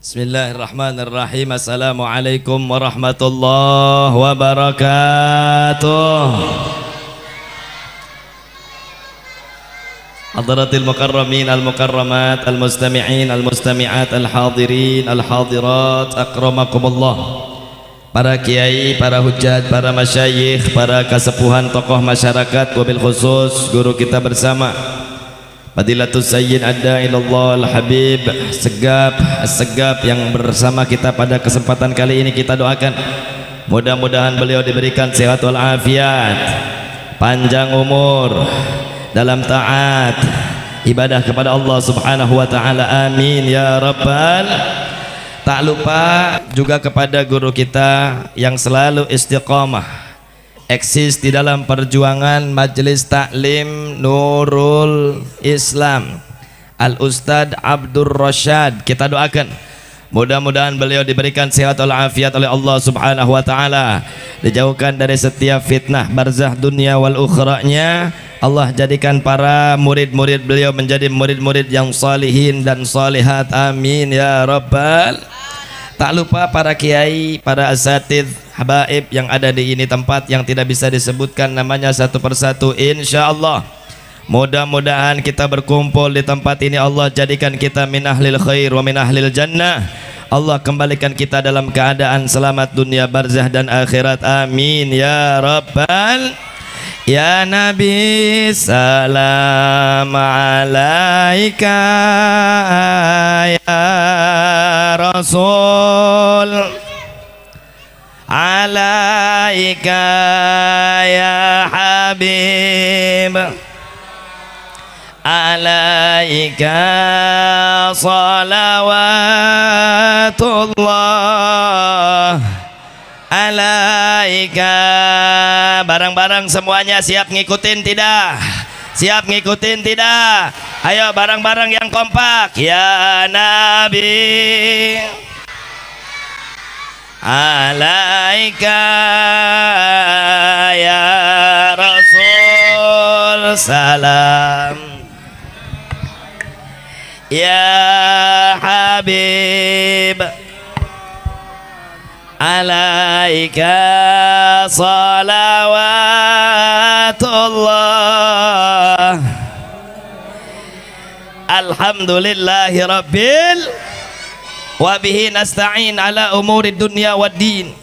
Bismillahirrahmanirrahim. Assalamualaikum warahmatullahi wabarakatuh. Hadratil mukarramin al-mukarramat, al-mustami'in, al-mustami'at, al-hadirin, al-hadirat, akramakumullah. Para kiai, para hujat, para masyayikh, para kasepuhan tokoh masyarakat, wabil khusus guru kita bersama Fadilatul Sayyid Ad-Da'ilallah Al-Habib Segap yang bersama kita pada kesempatan kali ini. Kita doakan mudah-mudahan beliau diberikan sehat walafiat, panjang umur dalam taat ibadah kepada Allah Subhanahu wa taala. Amin ya rabbal. Tak lupa juga kepada guru kita yang selalu istiqamah eksis di dalam perjuangan Majelis Taklim Nurul Islam, Al-Ustadz Abdur Rasyad. Kita doakan mudah-mudahan beliau diberikan sehat walafiat oleh Allah Subhanahu wa taala, dijauhkan dari setiap fitnah barzah dunia wal ukhranya. Allah jadikan para murid-murid beliau menjadi murid-murid yang salihin dan salihat. Amin ya rabbal. Tak lupa para kiai, para asatidz, habaib yang ada di ini tempat yang tidak bisa disebutkan namanya satu persatu. Insyaallah mudah-mudahan kita berkumpul di tempat ini Allah jadikan kita min ahlil khair wa min ahlil jannah. Allah kembalikan kita dalam keadaan selamat dunia barzah dan akhirat. Amin ya rabbal. Ya Nabi salam alaika, ya Rasul alaika, ya Habib alaika salawatullah alaika. Barang-barang semuanya siap ngikutin tidak? Siap ngikutin tidak? Ayo barang-barang yang kompak. Ya Nabi alaika, ya Rasul salam, ya Habib alaika salawatullah. Alhamdulillahi rabbil wa bihi nasta'in ala umuri dunya wad din.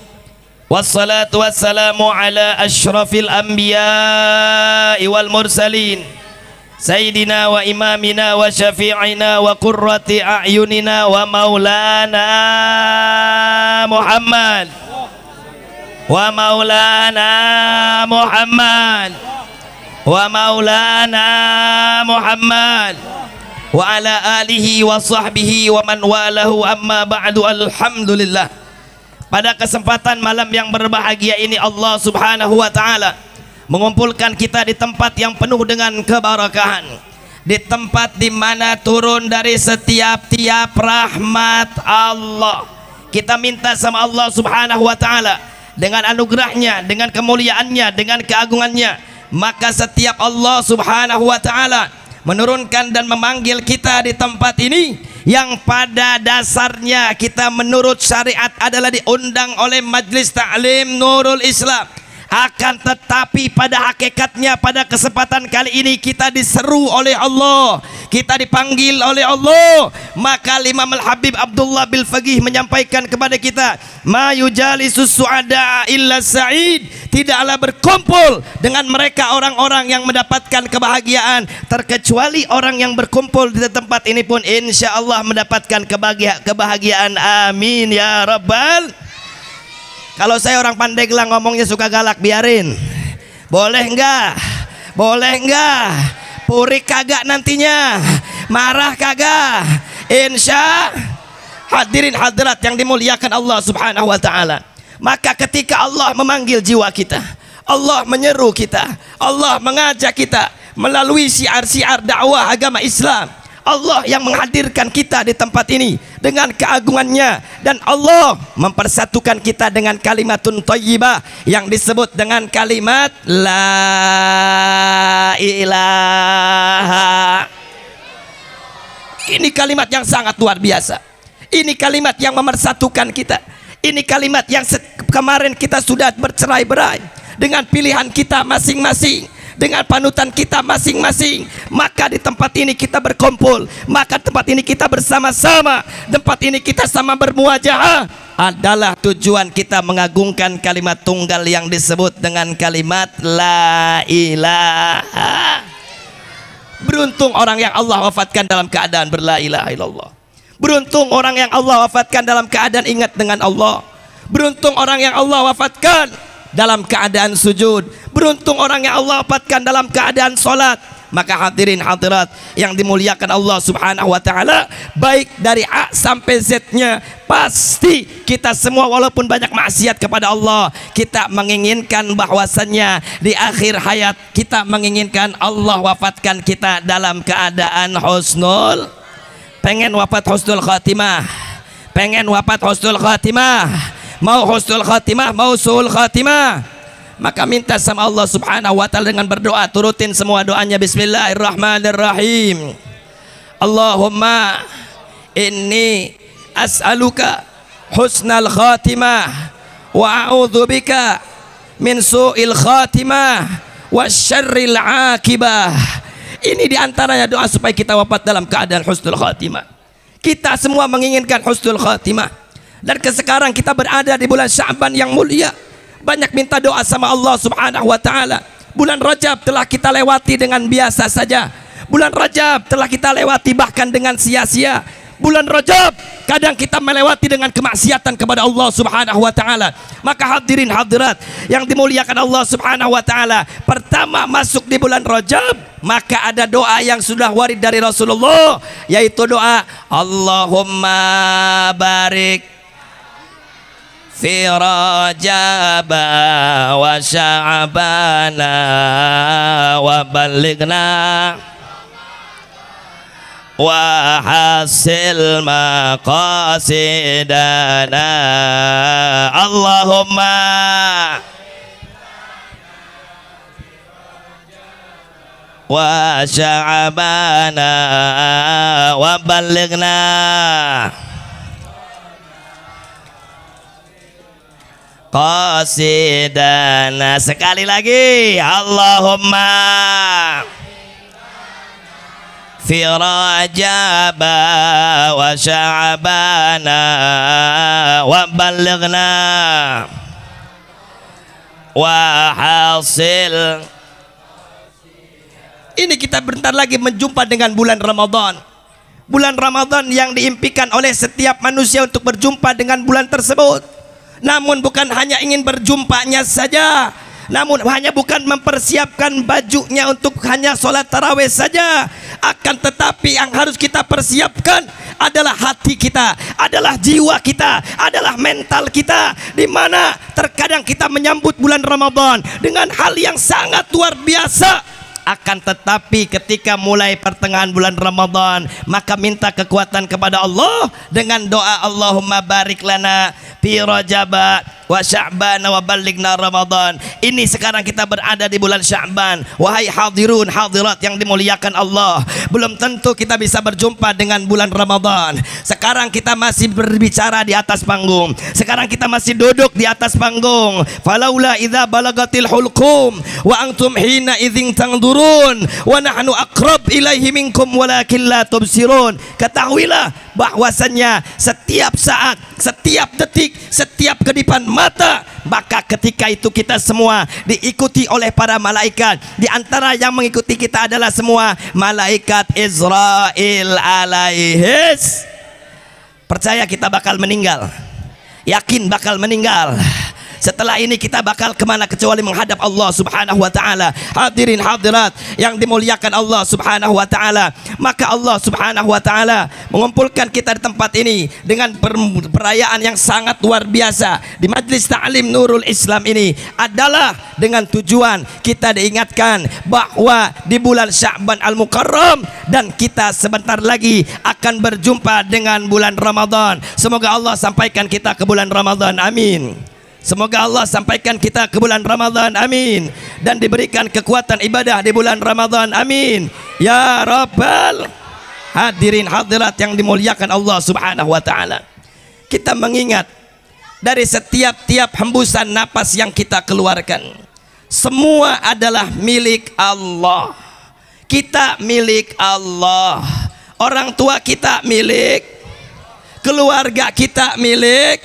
Wassalatu wassalamu ala asyrafil anbiya'i wal mursalin Sayyidina wa imamina wa syafi'ina wa qurrati a'yunina wa maulana Muhammad wa maulana Muhammad wa maulana Muhammad wa ala alihi wa sahbihi wa man walahu. Amma ba'du. Alhamdulillah, pada kesempatan malam yang berbahagia ini Allah Subhanahu wa ta'ala mengumpulkan kita di tempat yang penuh dengan keberkahan, di tempat di mana turun dari setiap-tiap rahmat Allah. Kita minta sama Allah Subhanahu wa ta'ala dengan anugerahnya, dengan kemuliaannya, dengan keagungannya, maka setiap Allah Subhanahu wa ta'ala menurunkan dan memanggil kita di tempat ini yang pada dasarnya kita menurut syariat adalah diundang oleh Majelis Taklim Nurul Islam. Akan tetapi pada hakikatnya pada kesempatan kali ini kita diseru oleh Allah, kita dipanggil oleh Allah. Maka Imam Al-Habib Abdullah bil Faqih menyampaikan kepada kita, ma yujalisus su'ada illa sa'id, tidaklah berkumpul dengan mereka orang-orang yang mendapatkan kebahagiaan terkecuali orang yang berkumpul di tempat ini pun insyaallah mendapatkan kebahagiaan. Amin ya rabbal. Kalau saya orang Pandeglang ngomongnya suka galak, biarin. Boleh enggak? Boleh enggak? Purik kagak nantinya? Marah kagak? Insya. Hadirin hadirat yang dimuliakan Allah Subhanahu wa ta'ala, maka ketika Allah memanggil jiwa kita, Allah menyeru kita, Allah mengajak kita melalui syiar-syiar dakwah agama Islam, Allah yang menghadirkan kita di tempat ini dengan keagungannya, dan Allah mempersatukan kita dengan kalimatun thayyibah yang disebut dengan kalimat la ilaha. Ini kalimat yang sangat luar biasa. Ini kalimat yang memersatukan kita. Ini kalimat yang kemarin kita sudah bercerai-berai dengan pilihan kita masing-masing, dengan panutan kita masing-masing. Maka di tempat ini kita berkumpul, maka tempat ini kita bersama-sama, tempat ini kita sama bermuajahah, adalah tujuan kita mengagungkan kalimat tunggal yang disebut dengan kalimat la ilaha. Beruntung orang yang Allah wafatkan dalam keadaan berla ilaha illallah. Beruntung orang yang Allah wafatkan dalam keadaan ingat dengan Allah. Beruntung orang yang Allah wafatkan dalam keadaan sujud. Beruntung orang yang Allah wafatkan dalam keadaan solat. Maka hadirin hadirat yang dimuliakan Allah subhanahu wa ta'ala, baik dari A sampai Z-nya, pasti kita semua walaupun banyak maksiat kepada Allah, kita menginginkan bahwasannya di akhir hayat kita menginginkan Allah wafatkan kita dalam keadaan husnul. Pengen wafat husnul khatimah, pengen wafat husnul khatimah, mau husnul khatimah, mau suul khatimah, maka minta sama Allah subhanahu wa ta'ala dengan berdoa. Turutin semua doanya. Bismillahirrahmanirrahim. Allahumma inni as'aluka husnal khatimah wa a'udzubika min su'il khatimah wa syarril akibah. Ini diantaranya doa supaya kita wafat dalam keadaan husnul khatimah. Kita semua menginginkan husnul khatimah. Dan sekarang kita berada di bulan Sya'ban yang mulia. Banyak minta doa sama Allah subhanahu wa ta'ala. Bulan Rajab telah kita lewati dengan biasa saja. Bulan Rajab telah kita lewati bahkan dengan sia-sia. Bulan Rajab kadang kita melewati dengan kemaksiatan kepada Allah subhanahu wa ta'ala. Maka hadirin hadirat yang dimuliakan Allah subhanahu wa ta'ala, pertama masuk di bulan Rajab, maka ada doa yang sudah warid dari Rasulullah, yaitu doa Allahumma barik fi Rajab wa Sya'bana wa balighna wa hasil maqasidana. Allahumma wa Sya'bana wa balighna qasidana. Sekali lagi, Allahumma fi Rajab wa Sya'bana wa balighna wa hasil. Ini kita bentar lagi menjumpa dengan bulan Ramadan. Bulan Ramadan yang diimpikan oleh setiap manusia untuk berjumpa dengan bulan tersebut. Namun bukan hanya ingin berjumpanya saja, namun hanya bukan mempersiapkan bajunya untuk hanya sholat tarawih saja, akan tetapi yang harus kita persiapkan adalah hati kita, adalah jiwa kita, adalah mental kita, di mana terkadang kita menyambut bulan Ramadan dengan hal yang sangat luar biasa. Akan tetapi ketika mulai pertengahan bulan Ramadan, maka minta kekuatan kepada Allah dengan doa Allahumma barik lana fi Rajab wa Sya'ban wa balighna Ramadan. Ini sekarang kita berada di bulan Sya'ban. Wahai hadirun hadirat yang dimuliakan Allah, belum tentu kita bisa berjumpa dengan bulan Ramadan. Sekarang kita masih berbicara di atas panggung, sekarang kita masih duduk di atas panggung. Falaula idza balagatil hulqum wa antum hina idzin tangdur wa nahnu aqrab ilaihi minkum walakin la tubsirun. Ketahuilah bahwasannya setiap saat, setiap detik, setiap kedipan mata, maka ketika itu kita semua diikuti oleh para malaikat. Di antara yang mengikuti kita adalah semua malaikat Israel alaihis. Percaya kita bakal meninggal, yakin bakal meninggal. Setelah ini kita bakal kemana kecuali menghadap Allah subhanahu wa ta'ala. Hadirin hadirat yang dimuliakan Allah subhanahu wa ta'ala, maka Allah subhanahu wa ta'ala mengumpulkan kita di tempat ini dengan perayaan yang sangat luar biasa. Di Majlis Ta'lim Nurul Islam ini adalah dengan tujuan kita diingatkan bahwa di bulan Sya'ban Al-Mukarram, dan kita sebentar lagi akan berjumpa dengan bulan Ramadan. Semoga Allah sampaikan kita ke bulan Ramadan, amin. Semoga Allah sampaikan kita ke bulan Ramadan, amin. Dan diberikan kekuatan ibadah di bulan Ramadan, amin. Ya Rabbal Hadirin hadirat yang dimuliakan Allah Subhanahu wa taala. Kita mengingat dari setiap hembusan napas yang kita keluarkan, semua adalah milik Allah. Kita milik Allah. Orang tua kita milik, keluarga kita milik.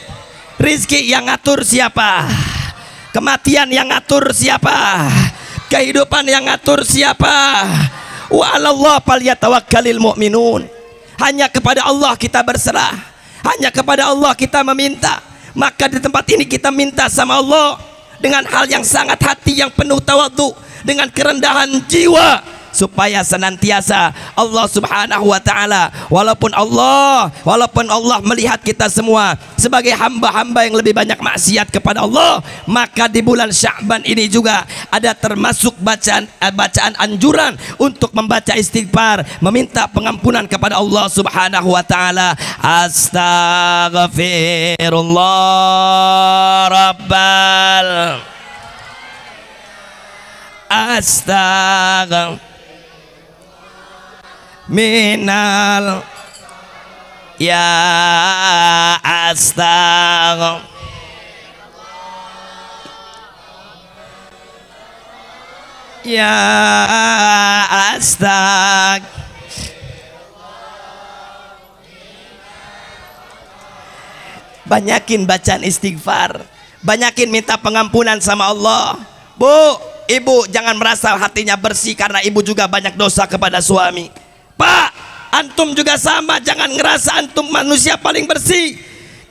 Rizki yang ngatur siapa? Kematian yang ngatur siapa? Kehidupan yang ngatur siapa? Wa 'alallah falyatawakkalul mu'minun. Hanya kepada Allah kita berserah, hanya kepada Allah kita meminta. Maka di tempat ini kita minta sama Allah dengan hal yang sangat hati yang penuh tawadhu, dengan kerendahan jiwa, supaya senantiasa Allah Subhanahu wa taala, walaupun Allah melihat kita semua sebagai hamba-hamba yang lebih banyak maksiat kepada Allah, maka di bulan Sya'ban ini juga ada termasuk bacaan anjuran untuk membaca istighfar, meminta pengampunan kepada Allah Subhanahu wa taala. Astaghfirullah rabbal minal ya astagh ya astagh. Banyakin bacaan istighfar, banyakin minta pengampunan sama Allah. Bu, ibu jangan merasa hatinya bersih karena ibu juga banyak dosa kepada suami. Pak, antum juga sama, jangan ngerasa antum manusia paling bersih,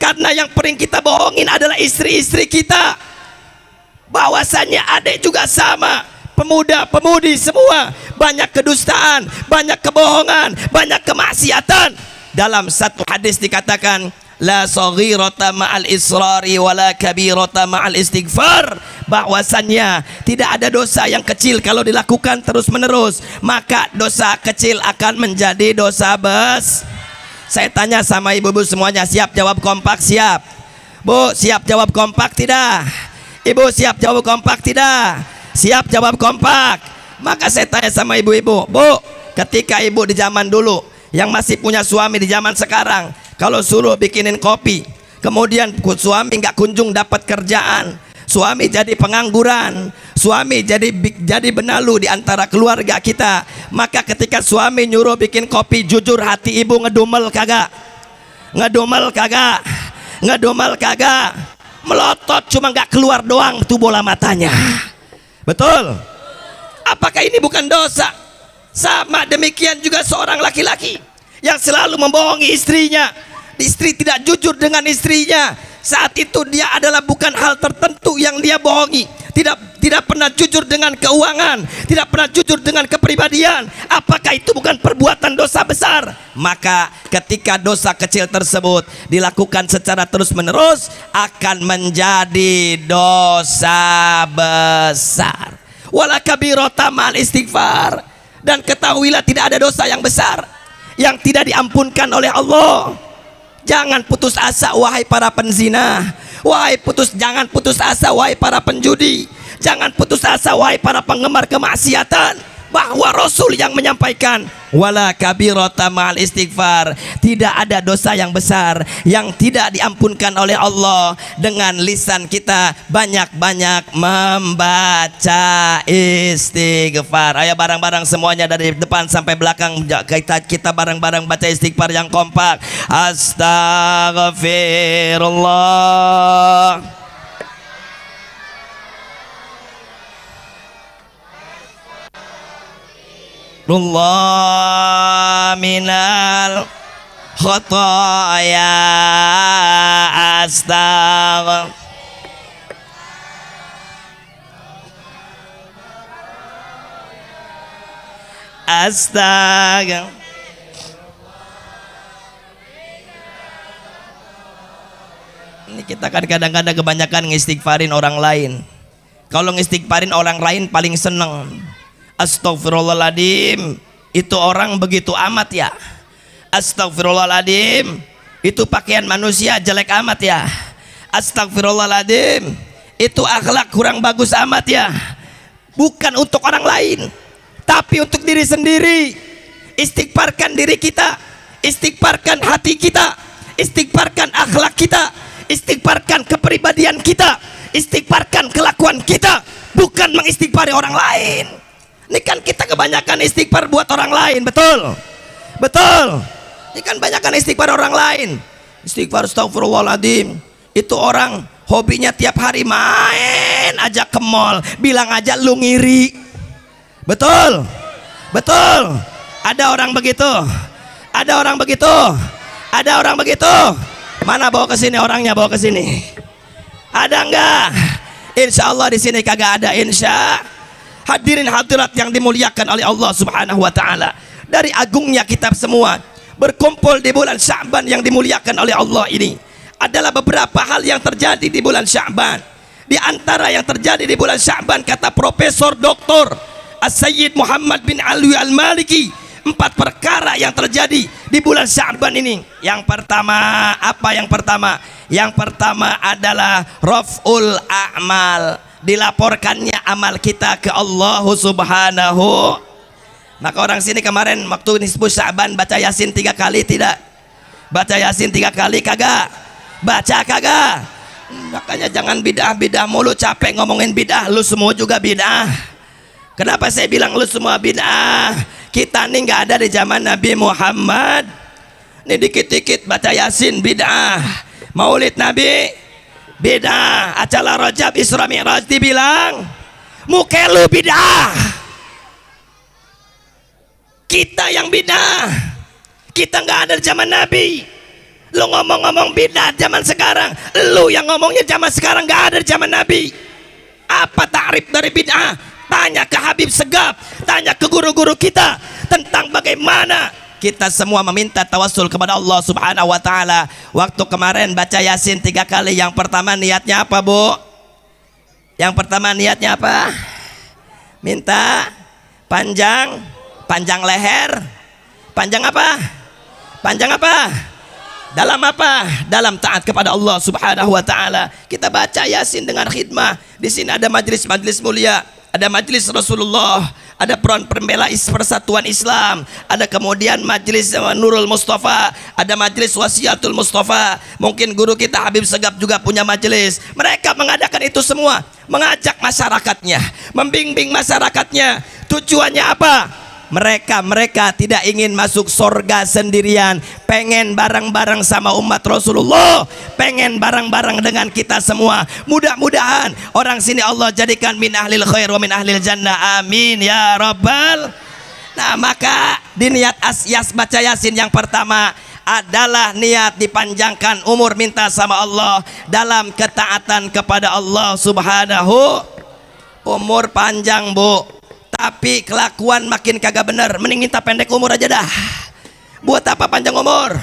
karena yang paling kita bohongin adalah istri-istri kita. Bahwasannya adik juga sama, pemuda-pemudi semua banyak kedustaan, banyak kebohongan, banyak kemaksiatan. Dalam satu hadis dikatakan, la saghirata ma'al israri wala kabirata ma'al istighfar. Bahwasannya tidak ada dosa yang kecil kalau dilakukan terus menerus, maka dosa kecil akan menjadi dosa besar. Saya tanya sama ibu-ibu semuanya, siap jawab kompak? Siap? Bu, siap jawab kompak tidak? Ibu siap jawab kompak tidak? Siap jawab kompak. Maka saya tanya sama ibu-ibu, bu, ketika ibu di zaman dulu yang masih punya suami di zaman sekarang, kalau suruh bikinin kopi, kemudian suami nggak kunjung dapat kerjaan, suami jadi pengangguran, suami jadi benalu di antara keluarga kita, maka ketika suami nyuruh bikin kopi, jujur hati ibu ngedumel kagak? Ngedumel kagak? Ngedumel kagak? Melotot cuma nggak keluar doang tuh bola matanya. Betul? Apakah ini bukan dosa? Sama demikian juga seorang laki-laki yang selalu membohongi istrinya, istri tidak jujur dengan istrinya, saat itu dia adalah bukan hal tertentu yang dia bohongi, tidak pernah jujur dengan keuangan, tidak pernah jujur dengan kepribadian. Apakah itu bukan perbuatan dosa besar? Maka ketika dosa kecil tersebut dilakukan secara terus menerus akan menjadi dosa besar. Wala kabirata ma'al istighfar. Dan ketahuilah tidak ada dosa yang besar yang tidak diampunkan oleh Allah. Jangan putus asa wahai para penzina, jangan putus asa wahai para penjudi, jangan putus asa wahai para penggemar kemaksiatan, bahwa Rasul yang menyampaikan wala kabirata ma'al istighfar, tidak ada dosa yang besar yang tidak diampunkan oleh Allah dengan lisan kita banyak-banyak membaca istighfar. Ayo bareng-bareng semuanya dari depan sampai belakang, kita bareng-bareng baca istighfar yang kompak. Astaghfirullah Allah minal khotoya astagh. Astagh. Ini kita kan kadang-kadang kebanyakan ngistighfarin orang lain. Kalau ngistighfarin orang lain paling seneng. Astagfirullahaladzim, itu orang begitu amat ya. Astagfirullahaladzim, itu pakaian manusia jelek amat ya. Astagfirullahaladzim, itu akhlak kurang bagus amat ya. Bukan untuk orang lain, tapi untuk diri sendiri. istighfarkan diri kita, istighfarkan hati kita, istighfarkan akhlak kita, istighfarkan kepribadian kita, istighfarkan kelakuan kita, bukan mengistighfari orang lain. Ini kan kita kebanyakan istighfar buat orang lain, betul? Betul. Ini kan banyakan istighfar orang lain. Istighfar astagfirullahaladzim. Itu orang hobinya tiap hari main aja ke mall, bilang aja lu ngiri. Betul? Betul. Ada orang begitu. Ada orang begitu. Ada orang begitu. Mana bawa ke sini orangnya, bawa ke sini. Ada enggak? Insya Allah di sini kagak ada, insya. Hadirin hadirat yang dimuliakan oleh Allah Subhanahu wa taala. Dari agungnya kita semua berkumpul di bulan Sya'ban yang dimuliakan oleh Allah ini adalah beberapa hal yang terjadi di bulan Sya'ban. Di antara yang terjadi di bulan Sya'ban, kata Profesor Dr. As-Sayyid Muhammad bin Alwi Al-Maliki, 4 perkara yang terjadi di bulan Sya'ban ini. Yang pertama, apa yang pertama? Yang pertama adalah raf'ul a'mal, dilaporkannya amal kita ke Allah Subhanahu. Maka orang sini kemarin waktu nisfu Sya'ban baca Yasin 3 kali tidak? Baca Yasin 3 kali kagak? Baca kagak? Makanya jangan bid'ah-bid'ah mulu, capek ngomongin bid'ah, lu semua juga bid'ah. Kenapa saya bilang lu semua bid'ah? Kita nih nggak ada di zaman Nabi Muhammad. Nih dikit-dikit baca Yasin bid'ah, Maulid Nabi bid'ah, acara Rajab Isra Mi'raj dibilang muke lu bid'ah. Kita yang bid'ah. Kita nggak ada di zaman Nabi. Lu ngomong-ngomong bid'ah zaman sekarang, lu yang ngomongnya zaman sekarang nggak ada di zaman Nabi. Apa ta'rif dari bid'ah? Tanya ke Habib Segaf, tanya ke guru-guru kita tentang bagaimana kita semua meminta tawassul kepada Allah Subhanahu wa taala. Waktu kemarin baca Yasin 3 kali, yang pertama niatnya apa, Bu? Yang pertama niatnya apa? Minta panjang leher. Panjang apa? Panjang apa? Dalam apa? Dalam taat kepada Allah Subhanahu wa taala. Kita baca Yasin dengan khidmah. Di sini ada majelis-majelis mulia, ada majelis Rasulullah, ada Front Pembela Persatuan Islam, ada kemudian majelis Nurul Mustafa, ada majelis Wasiatul Mustafa. Mungkin guru kita Habib Segaf juga punya majelis. Mereka mengadakan itu semua, mengajak masyarakatnya, membimbing masyarakatnya. Tujuannya apa? Mereka tidak ingin masuk surga sendirian, pengen bareng-bareng sama umat Rasulullah, pengen bareng-bareng dengan kita semua. Mudah-mudahan orang sini Allah jadikan min ahlil khair wa min ahlil jannah, amin ya rabbal. Nah, maka di niat asyas baca Yasin yang pertama adalah niat dipanjangkan umur, minta sama Allah dalam ketaatan kepada Allah Subhanahu. Umur panjang, Bu, tapi kelakuan makin kagak bener, mending minta pendek umur aja dah. Buat apa panjang umur?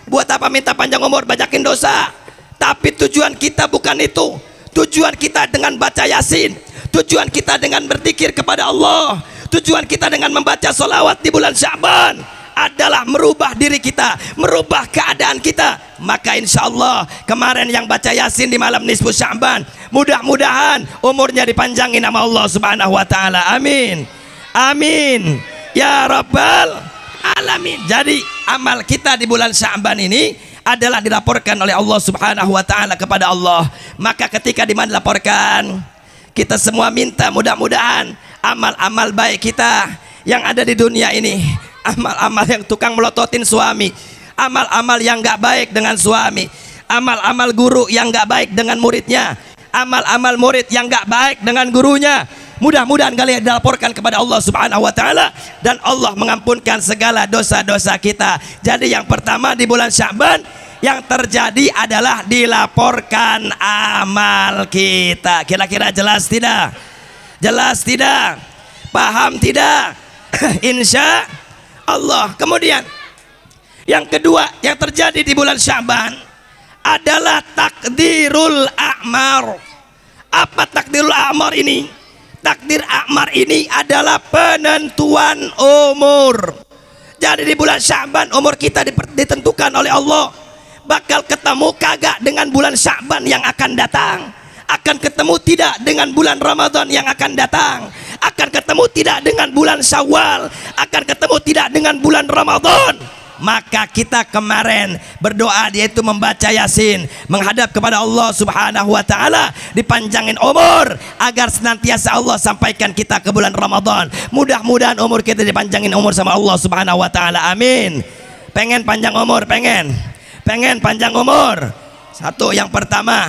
Buat apa minta panjang umur, banyakin dosa. Tapi tujuan kita bukan itu. Tujuan kita dengan baca Yasin, tujuan kita dengan berzikir kepada Allah, tujuan kita dengan membaca sholawat di bulan Sya'ban adalah merubah diri kita, merubah keadaan kita. Maka insya Allah kemarin yang baca Yasin di malam nisfu Sya'ban, mudah-mudahan umurnya dipanjangin sama Allah Subhanahu wa taala, amin amin ya rabbal alamin. Jadi amal kita di bulan Sya'ban ini adalah dilaporkan oleh Allah Subhanahu wa taala kepada Allah. Maka ketika dilaporkan, kita semua minta mudah-mudahan amal-amal baik kita yang ada di dunia ini, amal-amal yang tukang melototin suami, amal-amal yang gak baik dengan suami, amal-amal guru yang gak baik dengan muridnya, amal-amal murid yang gak baik dengan gurunya, mudah-mudahan kalian dilaporkan kepada Allah Subhanahu wa taala dan Allah mengampunkan segala dosa-dosa kita. Jadi yang pertama di bulan Sya'ban yang terjadi adalah dilaporkan amal kita. Kira-kira jelas tidak? Jelas tidak? Paham tidak? Insya Allah. Kemudian yang kedua yang terjadi di bulan Sya'ban adalah takdirul a'mar. Apa takdirul a'mar ini? Takdir a'mar ini adalah penentuan umur. Jadi di bulan Sya'ban umur kita ditentukan oleh Allah. Bakal ketemu kagak dengan bulan Sya'ban yang akan datang? Akan ketemu tidak dengan bulan Ramadan yang akan datang? akan ketemu tidak dengan bulan Syawal, akan ketemu tidak dengan bulan Ramadan. Maka kita kemarin berdoa, yaitu membaca Yasin, menghadap kepada Allah Subhanahu wa taala, dipanjangin umur agar senantiasa Allah sampaikan kita ke bulan Ramadan. Mudah-mudahan umur kita dipanjangin umur sama Allah Subhanahu wa taala. Amin. Pengen panjang umur, pengen panjang umur. Satu, yang pertama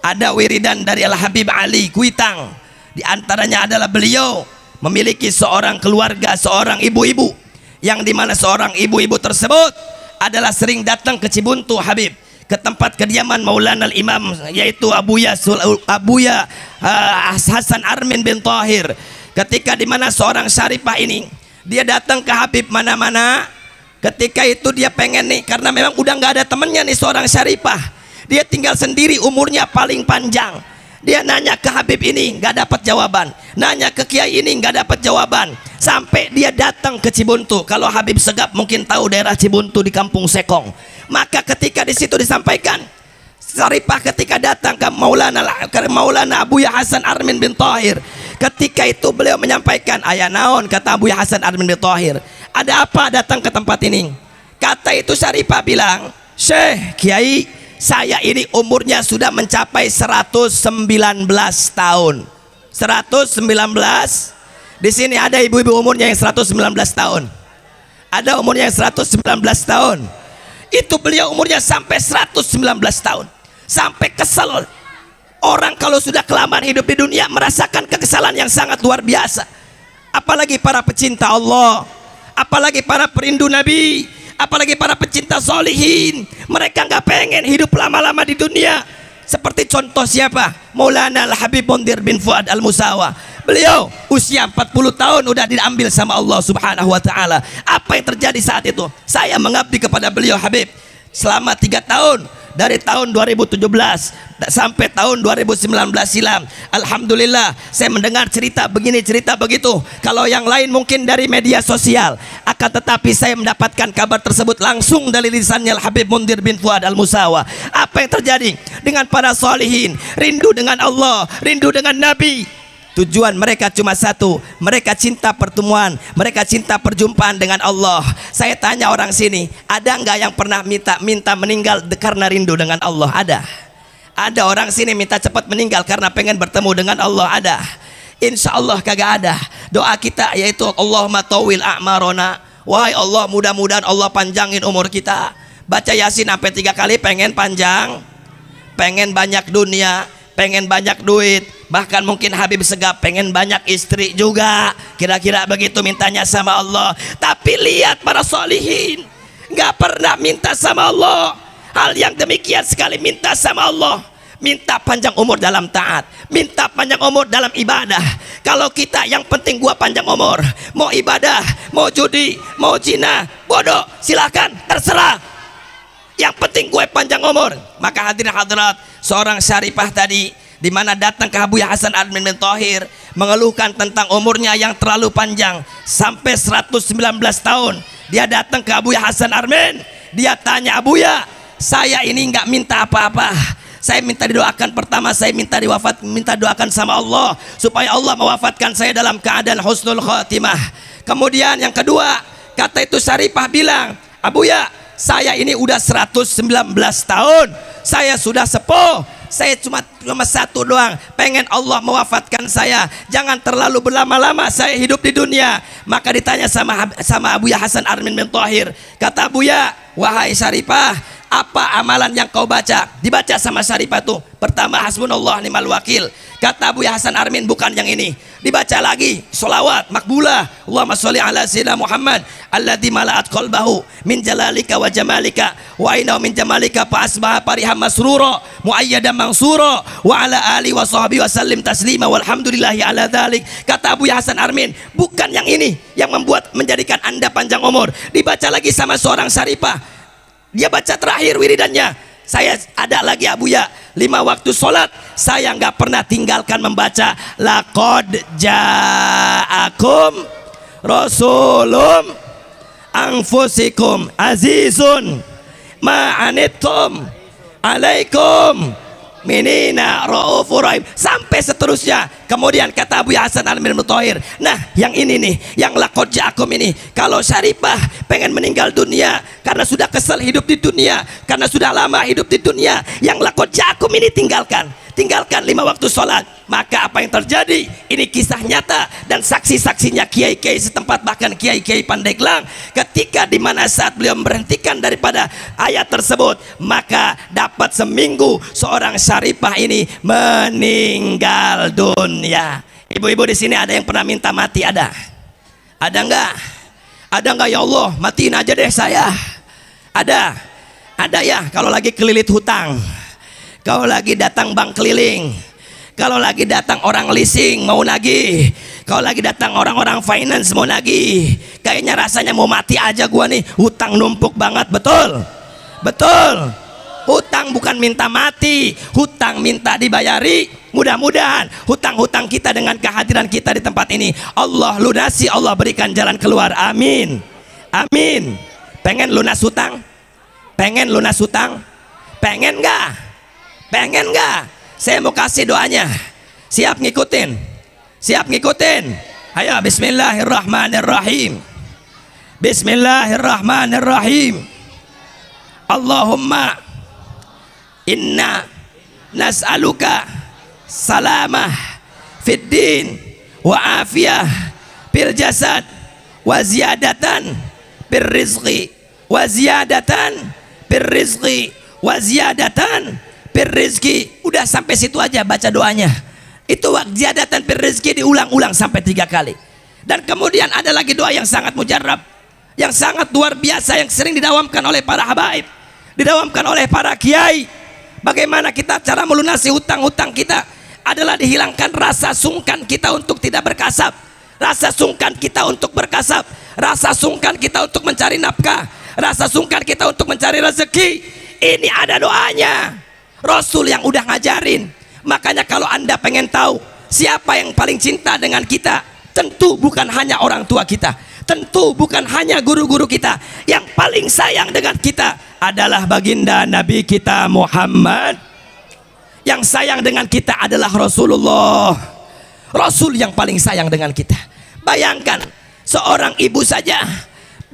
ada wiridan dari Al-Habib Ali Kuitang. Di antaranya adalah beliau memiliki seorang keluarga, seorang ibu-ibu, yang dimana seorang ibu-ibu tersebut adalah sering datang ke Cibuntu Habib, ke tempat kediaman Maulana Imam, yaitu Abuya Hasan Armin bin Tahir. Ketika dimana seorang syarifah ini, dia datang ke Habib mana-mana, ketika itu dia pengen nih, karena memang udah nggak ada temennya nih seorang syarifah, dia tinggal sendiri, umurnya paling panjang. Dia nanya ke Habib ini nggak dapat jawaban, nanya ke kiai ini nggak dapat jawaban, sampai dia datang ke Cibuntu. Kalau Habib Segap mungkin tahu daerah Cibuntu di Kampung Sekong. Maka ketika di situ disampaikan, syarifah ketika datang ke Maulana Abuya Hasan Armin bin Tahir, ketika itu beliau menyampaikan, ayah naon, kata Abuya Hasan Armin bin Tahir, ada apa datang ke tempat ini? Kata itu syarifah bilang, Syekh Kiai, saya ini umurnya sudah mencapai 119 tahun. 119. Di sini ada ibu-ibu umurnya yang 119 tahun. Ada umurnya yang 119 tahun. Itu beliau umurnya sampai 119 tahun. Sampai kesal. Orang kalau sudah kelamaan hidup di dunia merasakan kekesalan yang sangat luar biasa. Apalagi para pecinta Allah, apalagi para perindu Nabi, apalagi para pecinta solihin. Mereka nggak pengen hidup lama-lama di dunia. Seperti contoh siapa? Maulana Al-Habib Mundir bin Fuad Al-Musawa. Beliau usia 40 tahun udah diambil sama Allah Subhanahu wa taala. Apa yang terjadi saat itu? Saya mengabdi kepada beliau Habib selama 3 tahun, dari tahun 2017 sampai tahun 2019 silam. Alhamdulillah saya mendengar cerita begini, cerita begitu. Kalau yang lain mungkin dari media sosial, akan tetapi saya mendapatkan kabar tersebut langsung dari lisannya Al-Habib Mundir bin Fuad Al-Musawa. Apa yang terjadi dengan para salihin? Rindu dengan Allah, rindu dengan Nabi. Tujuan mereka cuma satu, mereka cinta pertemuan, mereka cinta perjumpaan dengan Allah. Saya tanya orang sini, ada nggak yang pernah minta meninggal karena rindu dengan Allah? Ada. Ada orang sini minta cepat meninggal karena pengen bertemu dengan Allah? Ada. Insya Allah kagak ada. Doa kita yaitu Allahumma tawil a'marona, wahai Allah, mudah-mudahan Allah panjangin umur kita. Baca Yasin sampai 3 kali, pengen panjang, pengen banyak dunia, pengen banyak duit, bahkan mungkin Habib Segap pengen banyak istri juga, kira-kira begitu mintanya sama Allah. Tapi lihat para solihin, nggak pernah minta sama Allah hal yang demikian sekali. Minta sama Allah, minta panjang umur dalam taat, minta panjang umur dalam ibadah. Kalau kita yang penting gua panjang umur, mau ibadah, mau judi, mau zina, bodoh, silakan, terserah. Yang penting gue panjang umur. Maka hadirin hadirat, seorang syarifah tadi di mana datang ke Abuya Hasan Armin bin Tahir mengeluhkan tentang umurnya yang terlalu panjang sampai 119 tahun. Dia datang ke Abuya Hasan Armin, dia tanya, Abuya, saya ini nggak minta apa-apa. Saya minta didoakan, pertama saya minta doakan sama Allah supaya Allah mewafatkan saya dalam keadaan husnul khatimah. Kemudian yang kedua, kata itu syarifah bilang, Abuya, saya ini udah 119 tahun, saya sudah sepuh, saya cuma satu doang, pengen Allah mewafatkan saya, jangan terlalu berlama-lama saya hidup di dunia. Maka ditanya sama Abuya Hasan Armin bin Tahir, kata Abuya, wahai syarifah, apa amalan yang kau baca? Dibaca sama syarifah tuh, pertama hasbunallah ni'mal wakil. Kata Abuya Hasan Armin, bukan yang ini, dibaca lagi sholawat makbulah, Allahumma sholli ala sayyidina Muhammad alladzi mala'at qalbahu min jalalika wa jamalika wa ainahu min jamalika fa asbaha parihan masrura muayyadan mansura wa ala ali wa sahbihi wa sallim taslima walhamdulillahi ala dzalik. Kata Abuya Hasan Armin, bukan yang ini yang membuat menjadikan Anda panjang umur. Dibaca lagi sama seorang syarifah, dia baca terakhir wiridannya, saya ada lagi Abuya, 5 waktu sholat saya nggak pernah tinggalkan membaca laqad ja'akum rasulum anfusikum azizun ma'anittum alaikum minina raufur rahim, sampai seterusnya. Kemudian kata Abu Hasan Al-Mutahhir, nah yang ini nih, yang laqad ja'akum ini, kalau Syarifah pengen meninggal dunia karena sudah kesel hidup di dunia, karena sudah lama hidup di dunia, yang laqad ja'akum ini tinggalkan 5 waktu sholat. Maka apa yang terjadi? Ini kisah nyata dan saksi-saksinya kiai-kiai setempat, bahkan kiai-kiai Pandeglang, ketika dimana saat beliau memberhentikan daripada ayat tersebut, maka dapat seminggu seorang Syarifah ini meninggal dunia. Ibu-ibu di sini ada yang pernah minta mati? Ada enggak? Ada enggak? Ya Allah, matiin aja deh saya. Ada ya. Kalau lagi kelilit hutang, kalau lagi datang bank keliling, kalau lagi datang orang leasing mau nagih, kalau lagi datang orang-orang finance mau nagih, kayaknya rasanya mau mati aja gua nih, hutang numpuk banget. Betul? Hutang bukan minta mati, hutang minta dibayari. Mudah-mudahan hutang-hutang kita dengan kehadiran kita di tempat ini Allah lunasi, Allah berikan jalan keluar. Amin. Pengen lunas hutang? Pengen nggak? Saya mau kasih doanya. Siap ngikutin? Ayo, bismillahirrahmanirrahim. Allahumma inna nas'aluka salamah fid din wa afiyah fil jasad wa ziyadatan bir rizqi Udah sampai situ aja baca doanya. Itu ziyadatan fil rizqi diulang-ulang sampai 3 kali. Dan kemudian ada lagi doa yang sangat mujarab, yang sangat luar biasa, yang sering didawamkan oleh para habaib, didawamkan oleh para kiai. Bagaimana kita cara melunasi hutang-hutang kita adalah dihilangkan rasa sungkan kita untuk tidak berkasab, rasa sungkan kita untuk berkasab, rasa sungkan kita untuk mencari nafkah, rasa sungkan kita untuk mencari rezeki. Ini ada doanya, Rasul yang udah ngajarin. Makanya kalau Anda pengen tahu siapa yang paling cinta dengan kita, tentu bukan hanya orang tua kita, tentu bukan hanya guru-guru kita. Yang paling sayang dengan kita adalah baginda Nabi kita Muhammad. Yang sayang dengan kita adalah Rasulullah. Rasul yang paling sayang dengan kita. Bayangkan, seorang ibu saja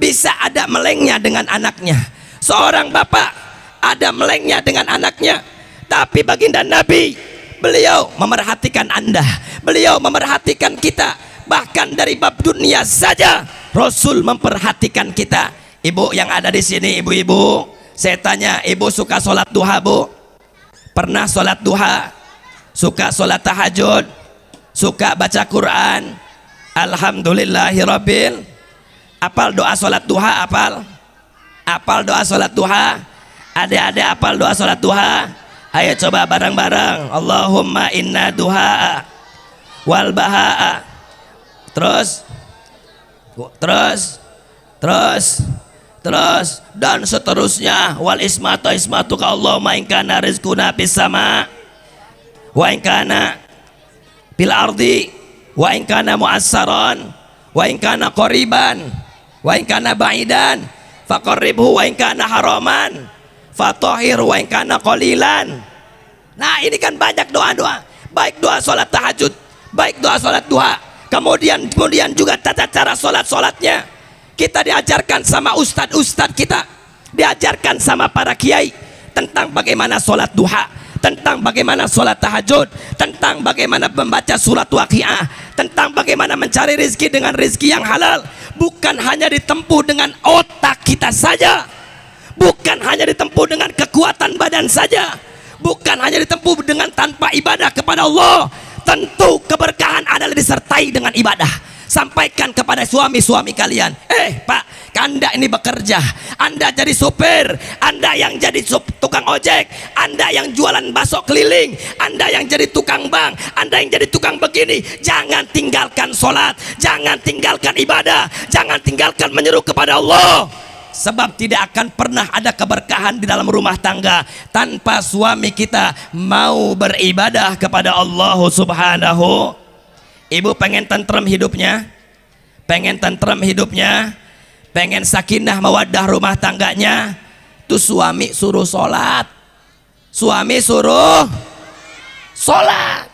bisa ada melengnya dengan anaknya, seorang bapak ada melengnya dengan anaknya. Tapi baginda Nabi, beliau memerhatikan Anda, beliau memerhatikan kita. Bahkan dari bab dunia saja Rasul memperhatikan kita. Ibu yang ada di sini, ibu-ibu, saya tanya, ibu suka sholat duha, Bu? Pernah sholat duha? Suka sholat tahajud? Suka baca Quran? Alhamdulillahirabbil. Apal doa sholat duha? Apal doa sholat duha? Ada apal doa sholat duha? Ayo coba bareng-bareng. Allahumma inna duha wal baha. Terus dan seterusnya. Wal ismatu ka Allahumma in kana rizquna bis sama wa in kana bil ardi wa in kana mu'assaran wa in kana qariban wa in kana ba'idan faqarribhu wa in kana haraman fatahir wa in kana qalilan. Nah, ini kan banyak doa-doa, baik doa sholat tahajud, baik doa sholat duha. Kemudian juga tata cara sholatnya kita diajarkan sama ustadz kita, diajarkan sama para kiai tentang bagaimana sholat duha, tentang bagaimana sholat tahajud, tentang bagaimana membaca surat waqiah, tentang bagaimana mencari rezeki dengan rezeki yang halal. Bukan hanya ditempuh dengan otak kita saja, bukan hanya ditempuh dengan kekuatan badan saja, bukan hanya ditempuh dengan tanpa ibadah kepada Allah. Tentu keberkahan adalah disertai dengan ibadah. Sampaikan kepada suami-suami kalian, Pak, Anda ini bekerja, Anda jadi supir, Anda yang jadi tukang ojek, Anda yang jualan bakso keliling, Anda yang jadi tukang bank, Anda yang jadi tukang begini. Jangan tinggalkan sholat, jangan tinggalkan ibadah, jangan tinggalkan menyeru kepada Allah. Sebab tidak akan pernah ada keberkahan di dalam rumah tangga tanpa suami kita mau beribadah kepada Allah Subhanahu. Ibu pengen tentrem hidupnya, pengen sakinah mawaddah rumah tangganya, tuh suami suruh sholat, suami suruh Sholat.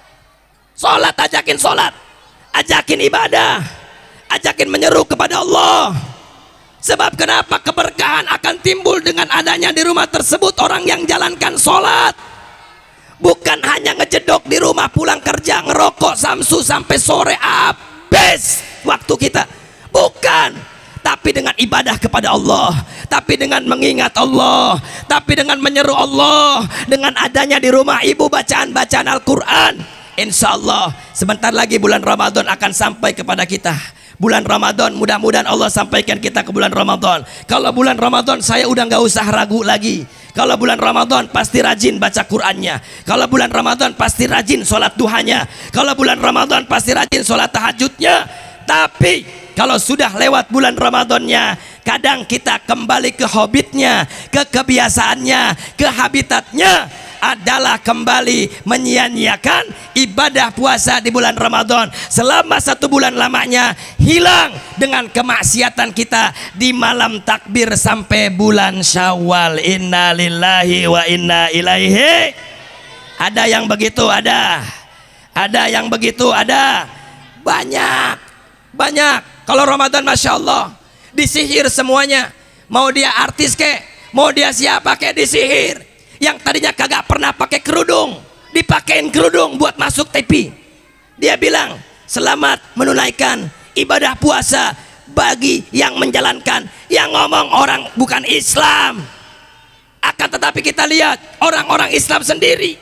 Sholat, ajakin sholat, ajakin ibadah, ajakin menyeru kepada Allah. Sebab kenapa? Keberkahan akan timbul dengan adanya di rumah tersebut orang yang jalankan sholat. Bukan hanya ngejedok di rumah, pulang kerja ngerokok samsu sampai sore habis waktu kita. Bukan, tapi dengan ibadah kepada Allah, tapi dengan mengingat Allah, tapi dengan menyeru Allah, dengan adanya di rumah ibu bacaan-bacaan Al-Quran. Insya Allah sebentar lagi bulan Ramadan akan sampai kepada kita. Bulan Ramadan, mudah-mudahan Allah sampaikan kita ke bulan Ramadan. Kalau bulan Ramadan saya udah nggak usah ragu lagi. Kalau bulan Ramadan pasti rajin baca Qur'annya. Kalau bulan Ramadan pasti rajin sholat duhanya. Kalau bulan Ramadan pasti rajin sholat tahajudnya. Tapi kalau sudah lewat bulan Ramadannya, kadang kita kembali ke hobbitnya, ke kebiasaannya, ke habitatnya, adalah kembali menyia-nyiakan ibadah puasa di bulan Ramadan. Selama 1 bulan lamanya hilang dengan kemaksiatan kita di malam takbir sampai bulan Syawal. Inna lillahi wa inna ilaihi. Ada yang begitu, ada yang begitu, ada banyak. Kalau Ramadan Masya Allah disihir semuanya. Mau dia artis kek, mau dia siapa kek, disihir. Yang tadinya kagak pernah pakai kerudung, dipakein kerudung buat masuk TV. Dia bilang selamat menunaikan ibadah puasa bagi yang menjalankan. Yang ngomong orang bukan Islam. Akan tetapi kita lihat orang-orang Islam sendiri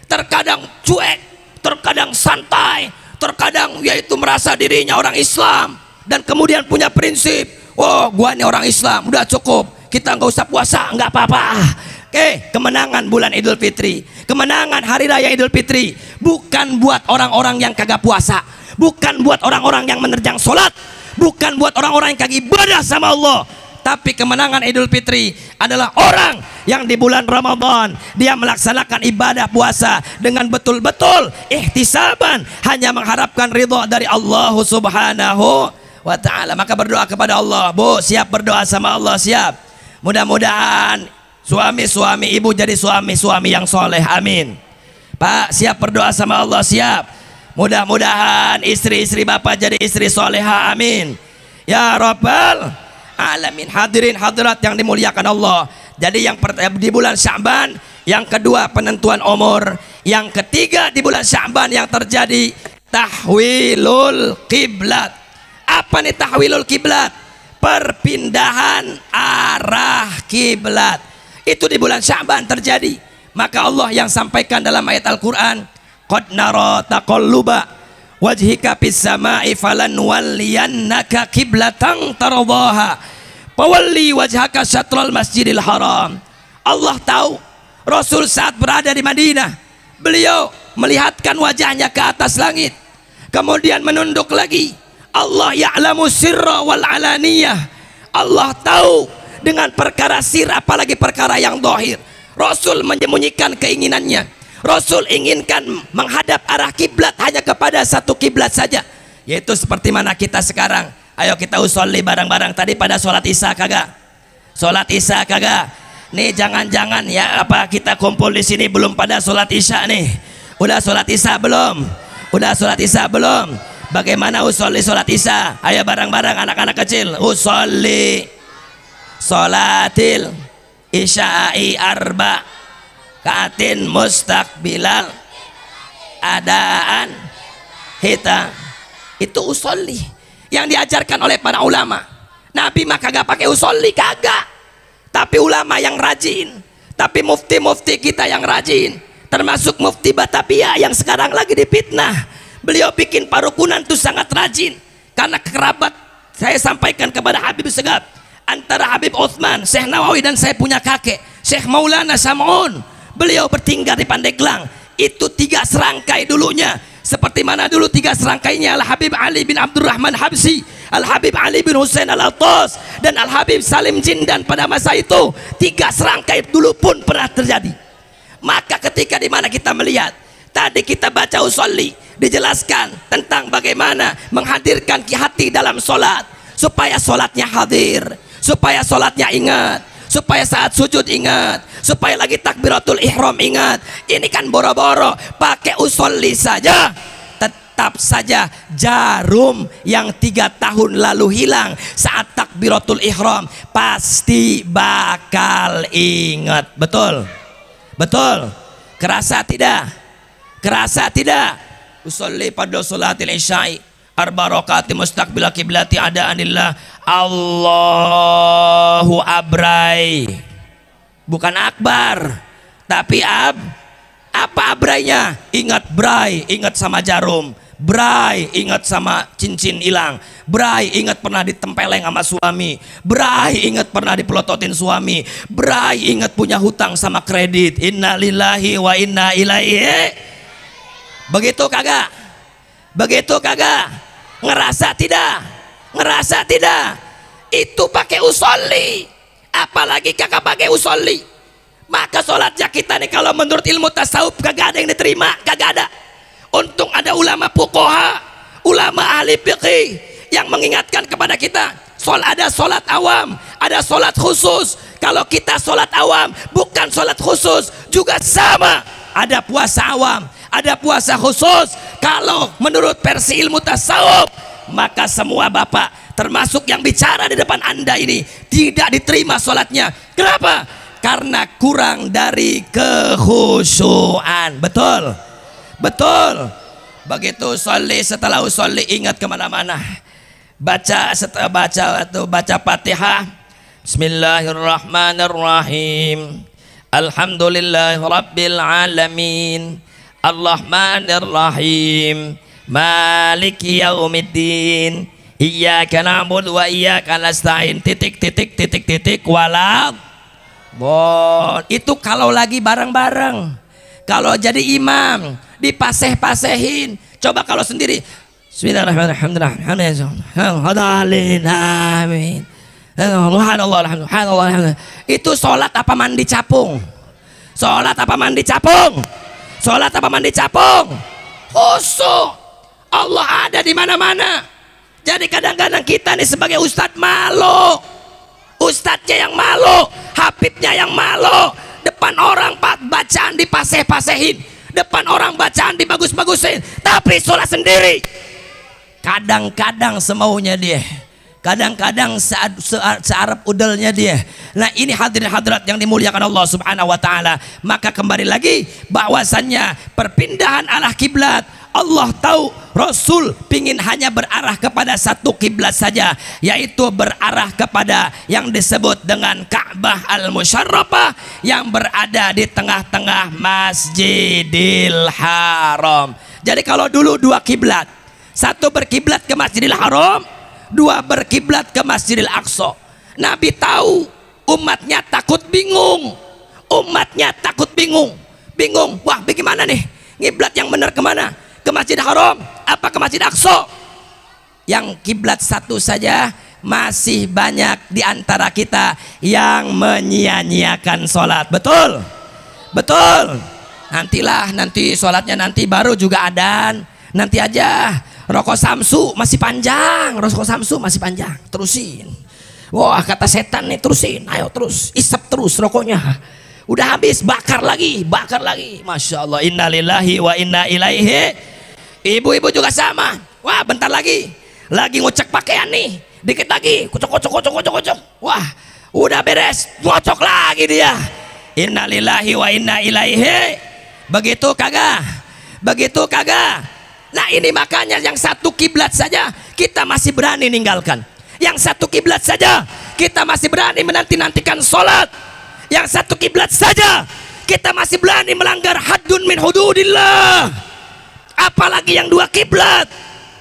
terkadang cuek, terkadang santai, terkadang yaitu merasa dirinya orang Islam, dan kemudian punya prinsip, oh gua ini orang Islam, udah cukup, kita nggak usah puasa, nggak apa-apa. Oke, kemenangan bulan Idul Fitri, kemenangan Hari Raya Idul Fitri bukan buat orang-orang yang kagak puasa, bukan buat orang-orang yang menerjang sholat, bukan buat orang-orang yang kagak ibadah sama Allah. Tapi kemenangan Idul Fitri adalah orang yang di bulan Ramadan dia melaksanakan ibadah puasa dengan betul-betul ihtisaban, hanya mengharapkan ridha dari Allah Subhanahu wa ta'ala. Maka berdoa kepada Allah. Bu, siap berdoa sama Allah? Siap. Mudah-mudahan suami-suami ibu jadi suami-suami yang soleh, amin. Pak, siap berdoa sama Allah? Siap. Mudah-mudahan istri-istri bapak jadi istri soleha, amin. Ya Rabbal alamin. Hadirin hadirat yang dimuliakan Allah. Jadi yang di bulan Sya'ban, yang kedua penentuan umur, yang ketiga di bulan Sya'ban yang terjadi tahwilul kiblat. Apa nih tahwilul kiblat? Perpindahan arah kiblat. Itu di bulan Sya'ban terjadi. Maka Allah yang sampaikan dalam ayat Al-Quran, qad nara taqalluba wajhika fis sama'i falanwalliyannaka qiblatan tardaha fawalli wajhaka syatral masjidil haram. Allah tahu Rasul saat berada di Madinah, beliau melihatkan wajahnya ke atas langit, kemudian menunduk lagi. Allah ya'lamu sirra wal alaniyah. Allah tahu dengan perkara sir, apalagi perkara yang dohir. Rasul menyembunyikan keinginannya. Rasul inginkan menghadap arah kiblat hanya kepada satu kiblat saja, yaitu seperti mana kita sekarang. Ayo kita usolli bareng-bareng. Tadi pada sholat isya kagak? Sholat isya kagak? Nih jangan-jangan ya apa kita kumpul di sini belum pada sholat isya nih? Udah sholat isya belum? Udah sholat isya belum? Bagaimana usolli sholat isya? Ayo bareng-bareng anak-anak kecil. Usolli sholatil isya'i arba kaatin mustaqbilal adaan hita. Itu usolli yang diajarkan oleh para ulama. Nabi mah kagak pakai usolli, kagak. Tapi ulama yang rajin, tapi mufti-mufti kita yang rajin, termasuk mufti Batavia yang sekarang lagi dipitnah. Beliau bikin parukunan tuh sangat rajin, karena kerabat. Saya sampaikan kepada Habib Segaf, antara Habib Utsman, Syekh Nawawi, dan saya punya kakek Syekh Maulana Sam'un. Beliau bertinggal di Pandeglang. Itu 3 serangkai dulunya. Seperti mana dulu 3 serangkainya Al-Habib Ali bin Abdurrahman Habsi, Al-Habib Ali bin Hussein Al-Attas, dan Al-Habib Salim Jindan. Pada masa itu 3 serangkai dulu pun pernah terjadi. Maka ketika dimana kita melihat, tadi kita baca usolli, dijelaskan tentang bagaimana menghadirkan hati dalam sholat, supaya sholatnya hadir, supaya sholatnya ingat, supaya saat sujud ingat, supaya lagi takbiratul ihram ingat. Ini kan boro-boro pakai usolli saja. Tetap saja jarum yang 3 tahun lalu hilang saat takbiratul ihram pasti bakal ingat. Betul? Betul? Kerasa tidak? Kerasa tidak? Usolli pada salatil isya'i arba rakaati mustaqbil kiblati adaanillah Allahu abrai. Bukan akbar, tapi apa abrainya? Ingat brai, ingat sama jarum. Brai, ingat sama cincin hilang. Brai, ingat pernah ditempeleng sama suami. Brai, ingat pernah dipelototin suami. Brai, ingat punya hutang sama kredit. Inna lillahi wa inna ilaihi. Begitu kagak? Begitu kagak? Ngerasa tidak? Ngerasa tidak? Itu pakai usolli. Apalagi kagak pakai usolli. Maka sholatnya kita nih kalau menurut ilmu tasawuf kagak ada yang diterima. Kagak ada. Untung ada ulama fuqaha, ulama ahli fiqih yang mengingatkan kepada kita. Ada sholat awam, ada sholat khusus. Kalau kita sholat awam bukan sholat khusus juga sama. Ada puasa awam, ada puasa khusus. Kalau menurut versi ilmu tasawuf, maka semua bapak termasuk yang bicara di depan anda ini tidak diterima sholatnya. Kenapa? Karena kurang dari kekhusyuan. Betul? Betul? Begitu sholli, setelah usolli ingat kemana-mana. Baca setelah baca Fatihah. Bismillahirrahmanirrahim. Alhamdulillahirabbil alamin. Ar-Rahmanir-Rahim. Maliki yaumiddin. Iyyaka na'budu wa iyyaka nasta'in. Walad. Itu kalau lagi bareng-bareng. Kalau jadi imam dipaseh-pasehin. Coba kalau sendiri. Bismillahirrahmanirrahim. Itu sholat apa mandi capung? Sholat apa mandi capung? Sholat apa mandi capung? Khusyuk. Allah ada di mana-mana. Jadi kadang-kadang kita nih sebagai ustadz malu. Ustadznya yang malu, habibnya yang malu. Depan orang bacaan dipaseh-pasehin, depan orang bacaan dibagus-bagusin, tapi sholat sendiri. Kadang-kadang semaunya dia, kadang-kadang searab udelnya dia. Nah ini hadirin hadirat yang dimuliakan Allah subhanahu wa ta'ala. Maka kembali lagi bahwasannya perpindahan arah kiblat, Allah tahu Rasul pingin hanya berarah kepada satu kiblat saja, yaitu berarah kepada yang disebut dengan Ka'bah al-Musyarrafah yang berada di tengah-tengah Masjidil Haram. Jadi kalau dulu 2 kiblat, satu berkiblat ke Masjidil Haram, 2 berkiblat ke Masjidil Aqsa. Nabi tahu umatnya takut bingung. Umatnya takut bingung. Bingung, wah bagaimana nih? Kiblat yang benar kemana? Ke Masjid Haram apa ke Masjid Aqsa? Yang kiblat satu saja masih banyak di antara kita yang menyia-nyiakan sholat. Betul? Betul? Nanti sholatnya nanti baru juga adan. Nanti aja. Rokok Samsu masih panjang. Rokok Samsu masih panjang. Terusin. Wah kata setan nih, terusin. Ayo terus. Isap terus rokoknya. Udah habis, bakar lagi. Bakar lagi. Masya Allah. Innalillahi wa inna ilaihi. Ibu-ibu juga sama. Wah bentar lagi ngocek pakaian nih, dikit lagi kocok. Wah udah beres, ngocok lagi dia. Innalillahi wa inna ilaihi. Begitu kagak? Begitu kagak? Nah ini makanya yang satu kiblat saja kita masih berani ninggalkan. Yang satu kiblat saja kita masih berani menanti-nantikan sholat. Yang satu kiblat saja kita masih berani melanggar haddun min hududillah. Apalagi yang 2 kiblat.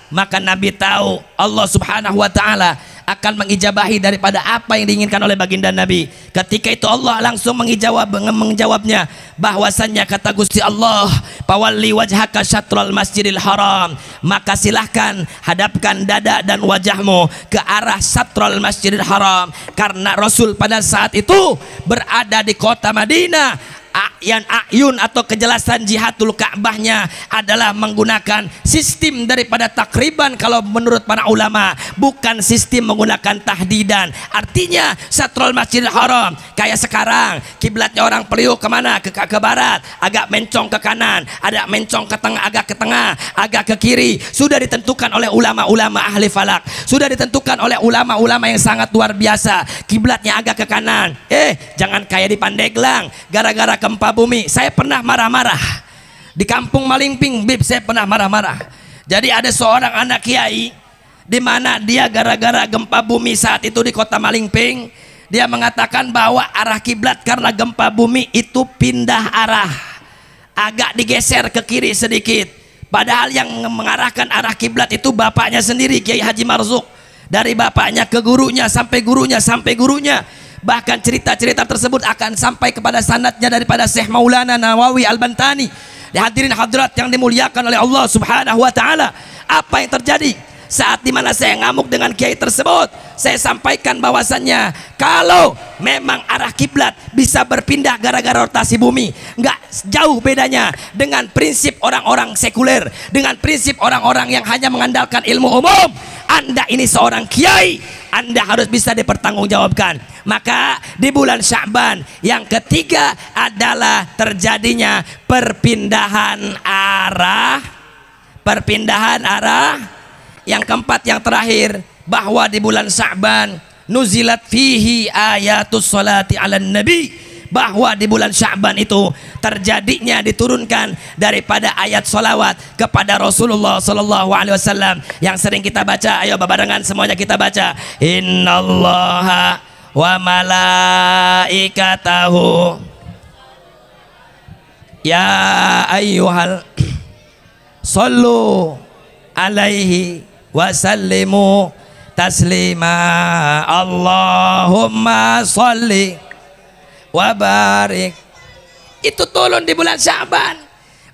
Maka Nabi tahu Allah subhanahu wa ta'ala akan mengijabahi daripada apa yang diinginkan oleh baginda Nabi. Ketika itu Allah langsung menjawabnya bahwasannya kata Gusti Allah, "Pawalli wajhaka syatral masjidil haram." Maka silahkan hadapkan dada dan wajahmu ke arah syatral masjidil haram. Karena Rasul pada saat itu berada di kota Madinah. ayun atau kejelasan jihatul Ka'bahnya adalah menggunakan sistem daripada takriban kalau menurut para ulama, bukan sistem menggunakan tahdidan. Artinya Satrul Masjidil Haram kayak sekarang kiblatnya orang Priok kemana? Ke barat, agak mencong ke kanan, ada mencong ke tengah, agak ke tengah, agak ke kiri. Sudah ditentukan oleh ulama-ulama ahli falak, sudah ditentukan oleh ulama-ulama yang sangat luar biasa. Kiblatnya agak ke kanan. Jangan kayak di Pandeglang gara-gara gempa bumi. Saya pernah marah-marah di kampung Malingping, Bib, saya pernah marah-marah. Jadi ada seorang anak kiai di mana dia gara-gara gempa bumi saat itu di kota Malingping, dia mengatakan bahwa arah kiblat karena gempa bumi itu pindah arah, agak digeser ke kiri sedikit. Padahal yang mengarahkan arah kiblat itu bapaknya sendiri, Kiai Haji Marzuk. Dari bapaknya ke gurunya sampai gurunya sampai gurunya. Bahkan cerita-cerita tersebut akan sampai kepada sanadnya daripada Syekh Maulana Nawawi Al-Bantani. Hadirin hadirat yang dimuliakan oleh Allah Subhanahu wa taala. Apa yang terjadi? Saat dimana saya ngamuk dengan kiai tersebut, saya sampaikan bahwasannya kalau memang arah kiblat bisa berpindah gara-gara rotasi bumi, nggak jauh bedanya dengan prinsip orang-orang sekuler, dengan prinsip orang-orang yang hanya mengandalkan ilmu umum. Anda ini seorang kiai, Anda harus bisa dipertanggungjawabkan. Maka di bulan Sya'ban yang ketiga adalah terjadinya perpindahan arah. Yang keempat, yang terakhir, bahwa di bulan Sya'ban nuzilat fihi ayatus salati ala nabi, bahwa di bulan Sya'ban itu terjadinya diturunkan daripada ayat salawat kepada Rasulullah sallallahu alaihi wasallam yang sering kita baca. Ayo babarengan semuanya kita baca. Innallaha wa malaikatahu ya ayyuhal sallu alaihi wasallimu taslima. Allahumma sholli wa barik. Itu turun di bulan Sya'ban.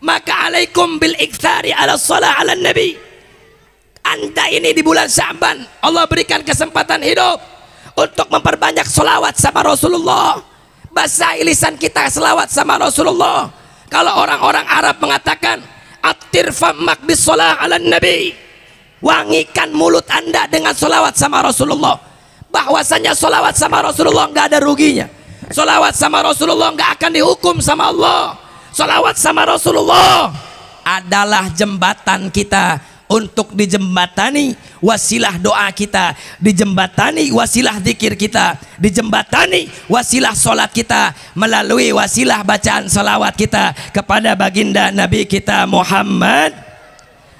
Maka alaikum bil iktsari ala shalah ala nabi. Anda ini di bulan Sya'ban Allah berikan kesempatan hidup untuk memperbanyak selawat sama Rasulullah. Basahi lisan kita selawat sama Rasulullah. Kalau orang-orang Arab mengatakan aktir famak bis shalah ala nabi, wangikan mulut Anda dengan selawat sama Rasulullah. Bahwasanya selawat sama Rasulullah nggak ada ruginya. Selawat sama Rasulullah nggak akan dihukum sama Allah. Selawat sama Rasulullah adalah jembatan kita untuk dijembatani wasilah doa kita, dijembatani wasilah zikir kita, dijembatani wasilah solat kita melalui wasilah bacaan selawat kita kepada baginda Nabi kita Muhammad.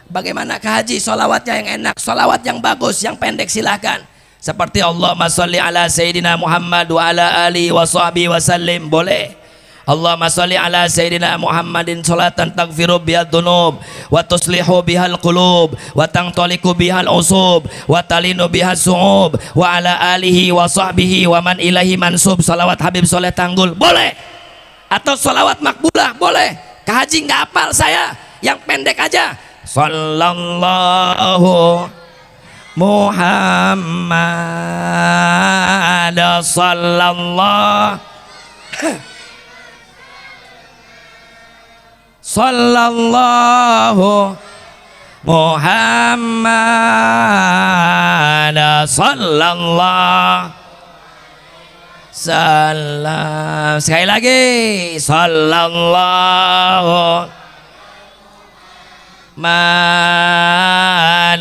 Bagaimanakah haji solawatnya yang enak, solawat yang bagus, yang pendek silahkan. Seperti Allahumma sholli ala Sayyidina Muhammad wa ala alihi wa sahbihi wa sallim, boleh. Allahumma sholli ala Sayyidina Muhammadin sholatan taghfiru bihal dunub wa tuslihu bihal qulub wa tangtaliku bihal usub wa talinu bihal su'ub wa ala alihi wa sahbihi wa man ilahi mansub. Salawat Habib Soleh Tanggul, boleh. Atau salawat makbulah, boleh. Kehaji nggak hafal saya, yang pendek aja. Sallallahu Muhammad sallallahu Muhammad sallallahu salam. Sekali lagi, sallallahu Muhammad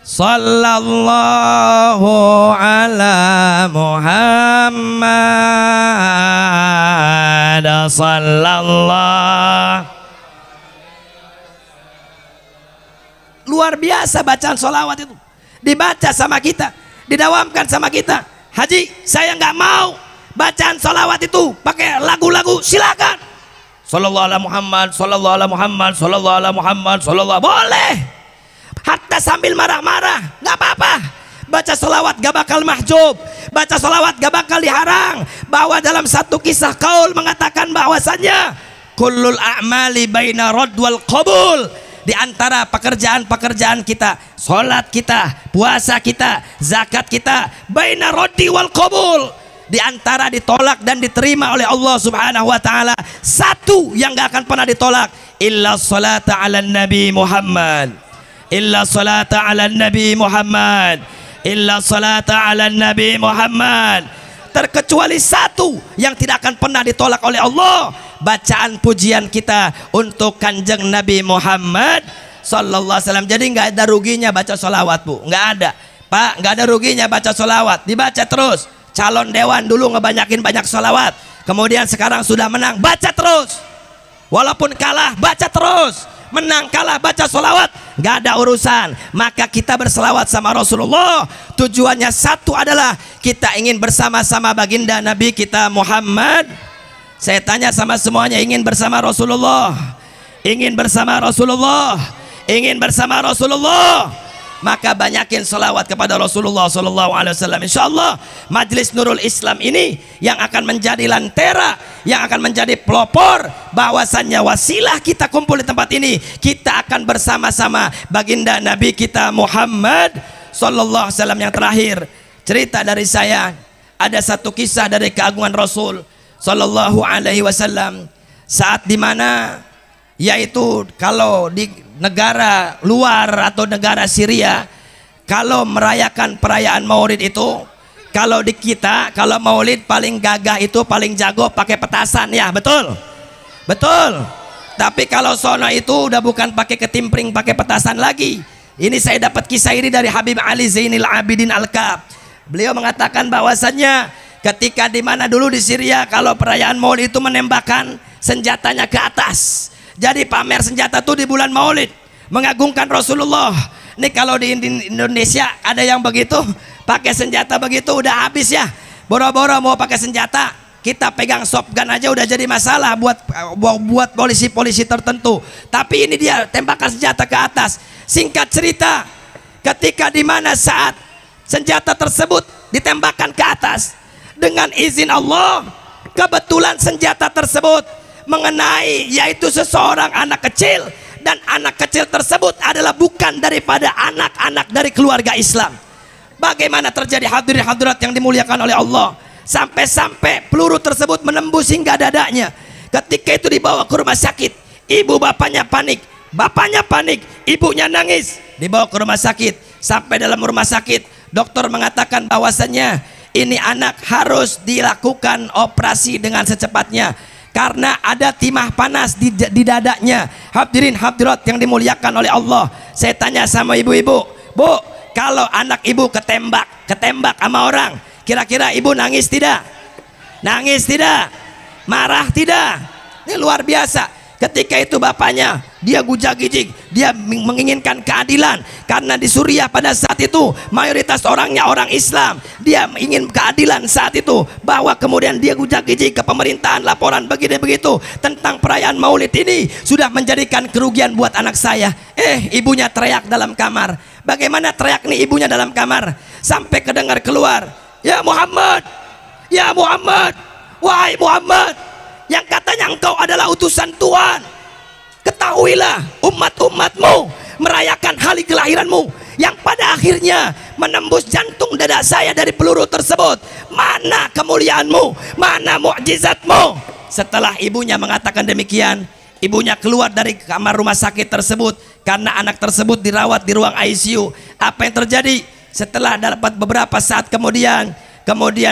sallallahu ala Muhammad sallallahu. Luar biasa bacaan sholawat itu, dibaca sama kita, didawamkan sama kita. Haji, saya nggak mau bacaan sholawat itu pakai lagu-lagu, silakan. Sallallahu ala Muhammad, sallallahu ala Muhammad, sallallahu ala Muhammad, sallallahu, boleh. Hatta sambil marah-marah, nggak apa-apa. Baca sholawat gak bakal mahjub, baca sholawat gak bakal diharang. Bahwa dalam satu kisah kaul mengatakan bahwasannya kullul a'mali baina rad wal qabul, di antara pekerjaan-pekerjaan kita, sholat kita, puasa kita, zakat kita, baina raddi wal qabul, di antara ditolak dan diterima oleh Allah Subhanahu wa taala, satu yang gak akan pernah ditolak, illa salata ala nabi Muhammad, illa salata ala nabi Muhammad, illa salata ala nabi Muhammad. Terkecuali satu yang tidak akan pernah ditolak oleh Allah, bacaan pujian kita untuk kanjeng Nabi Muhammad sallallahu alaihi wasallam. Jadi nggak ada ruginya baca sholawat, Bu, nggak ada, Pak, nggak ada ruginya baca sholawat, dibaca terus. Calon dewan dulu ngebanyakin banyak sholawat, kemudian sekarang sudah menang, baca terus, walaupun kalah baca terus, menang kalah baca sholawat, nggak ada urusan. Maka kita berselawat sama Rasulullah, tujuannya satu adalah kita ingin bersama-sama baginda Nabi kita Muhammad. Saya tanya sama semuanya, ingin bersama Rasulullah, ingin bersama Rasulullah, ingin bersama Rasulullah, maka banyakin sholawat kepada Rasulullah sallallahu alaihi wasallam. Insyaallah Majelis Nurul Islam ini yang akan menjadi lentera, yang akan menjadi pelopor bahwasannya wasilah kita kumpul di tempat ini, kita akan bersama-sama baginda Nabi kita Muhammad sallallahu alaihi wasallam. Yang terakhir, cerita dari saya, ada satu kisah dari keagungan Rasul sallallahu alaihi wasallam, saat dimana yaitu kalau di negara luar atau negara Syria, kalau merayakan perayaan Maulid itu, kalau di kita kalau Maulid paling gagah itu paling jago pakai petasan, ya betul, betul. Tapi kalau sono itu udah bukan pakai ketimpring, pakai petasan lagi. Ini saya dapat kisah ini dari Habib Ali Zainil Abidin Al-Kab. Beliau mengatakan bahwasannya ketika dimana dulu di Syria kalau perayaan Maulid itu menembakkan senjatanya ke atas. Jadi pamer senjata tuh di bulan Maulid, mengagungkan Rasulullah. Nih kalau di Indonesia ada yang begitu, pakai senjata begitu udah habis ya. Boro-boro mau pakai senjata, kita pegang shotgun aja udah jadi masalah buat polisi-polisi tertentu. Tapi ini dia tembakan senjata ke atas. Singkat cerita, ketika dimana saat senjata tersebut ditembakkan ke atas, dengan izin Allah, kebetulan senjata tersebut mengenai yaitu seseorang anak kecil, dan anak kecil tersebut adalah bukan daripada anak-anak dari keluarga Islam. Bagaimana terjadi hadirin hadirat yang dimuliakan oleh Allah, sampai-sampai peluru tersebut menembus hingga dadanya. Ketika itu dibawa ke rumah sakit, ibu bapaknya panik, ibunya nangis, dibawa ke rumah sakit. Sampai dalam rumah sakit, dokter mengatakan bahwasannya ini anak harus dilakukan operasi dengan secepatnya karena ada timah panas di dadanya. Hadirin hadirat yang dimuliakan oleh Allah, saya tanya sama ibu-ibu, Bu, kalau anak ibu ketembak sama orang, kira-kira ibu nangis tidak? Nangis tidak? Marah tidak? Ini luar biasa. Ketika itu bapaknya, dia gujag-gijig, dia menginginkan keadilan karena di Suriah pada saat itu mayoritas orangnya orang Islam. Dia ingin keadilan saat itu, bahwa kemudian dia gujag-gijig ke pemerintahan, laporan begini begitu tentang perayaan Maulid ini sudah menjadikan kerugian buat anak saya. Ibunya teriak dalam kamar. Bagaimana teriak nih ibunya dalam kamar? Sampai kedengar keluar, "Ya Muhammad, ya Muhammad, wahai Muhammad, yang katanya engkau adalah utusan Tuhan, ketahuilah umat-umatmu merayakan hari kelahiranmu yang pada akhirnya menembus jantung dada saya dari peluru tersebut. Mana kemuliaanmu, mana mukjizatmu?" Setelah ibunya mengatakan demikian, ibunya keluar dari kamar rumah sakit tersebut karena anak tersebut dirawat di ruang ICU. Apa yang terjadi? Setelah dapat beberapa saat kemudian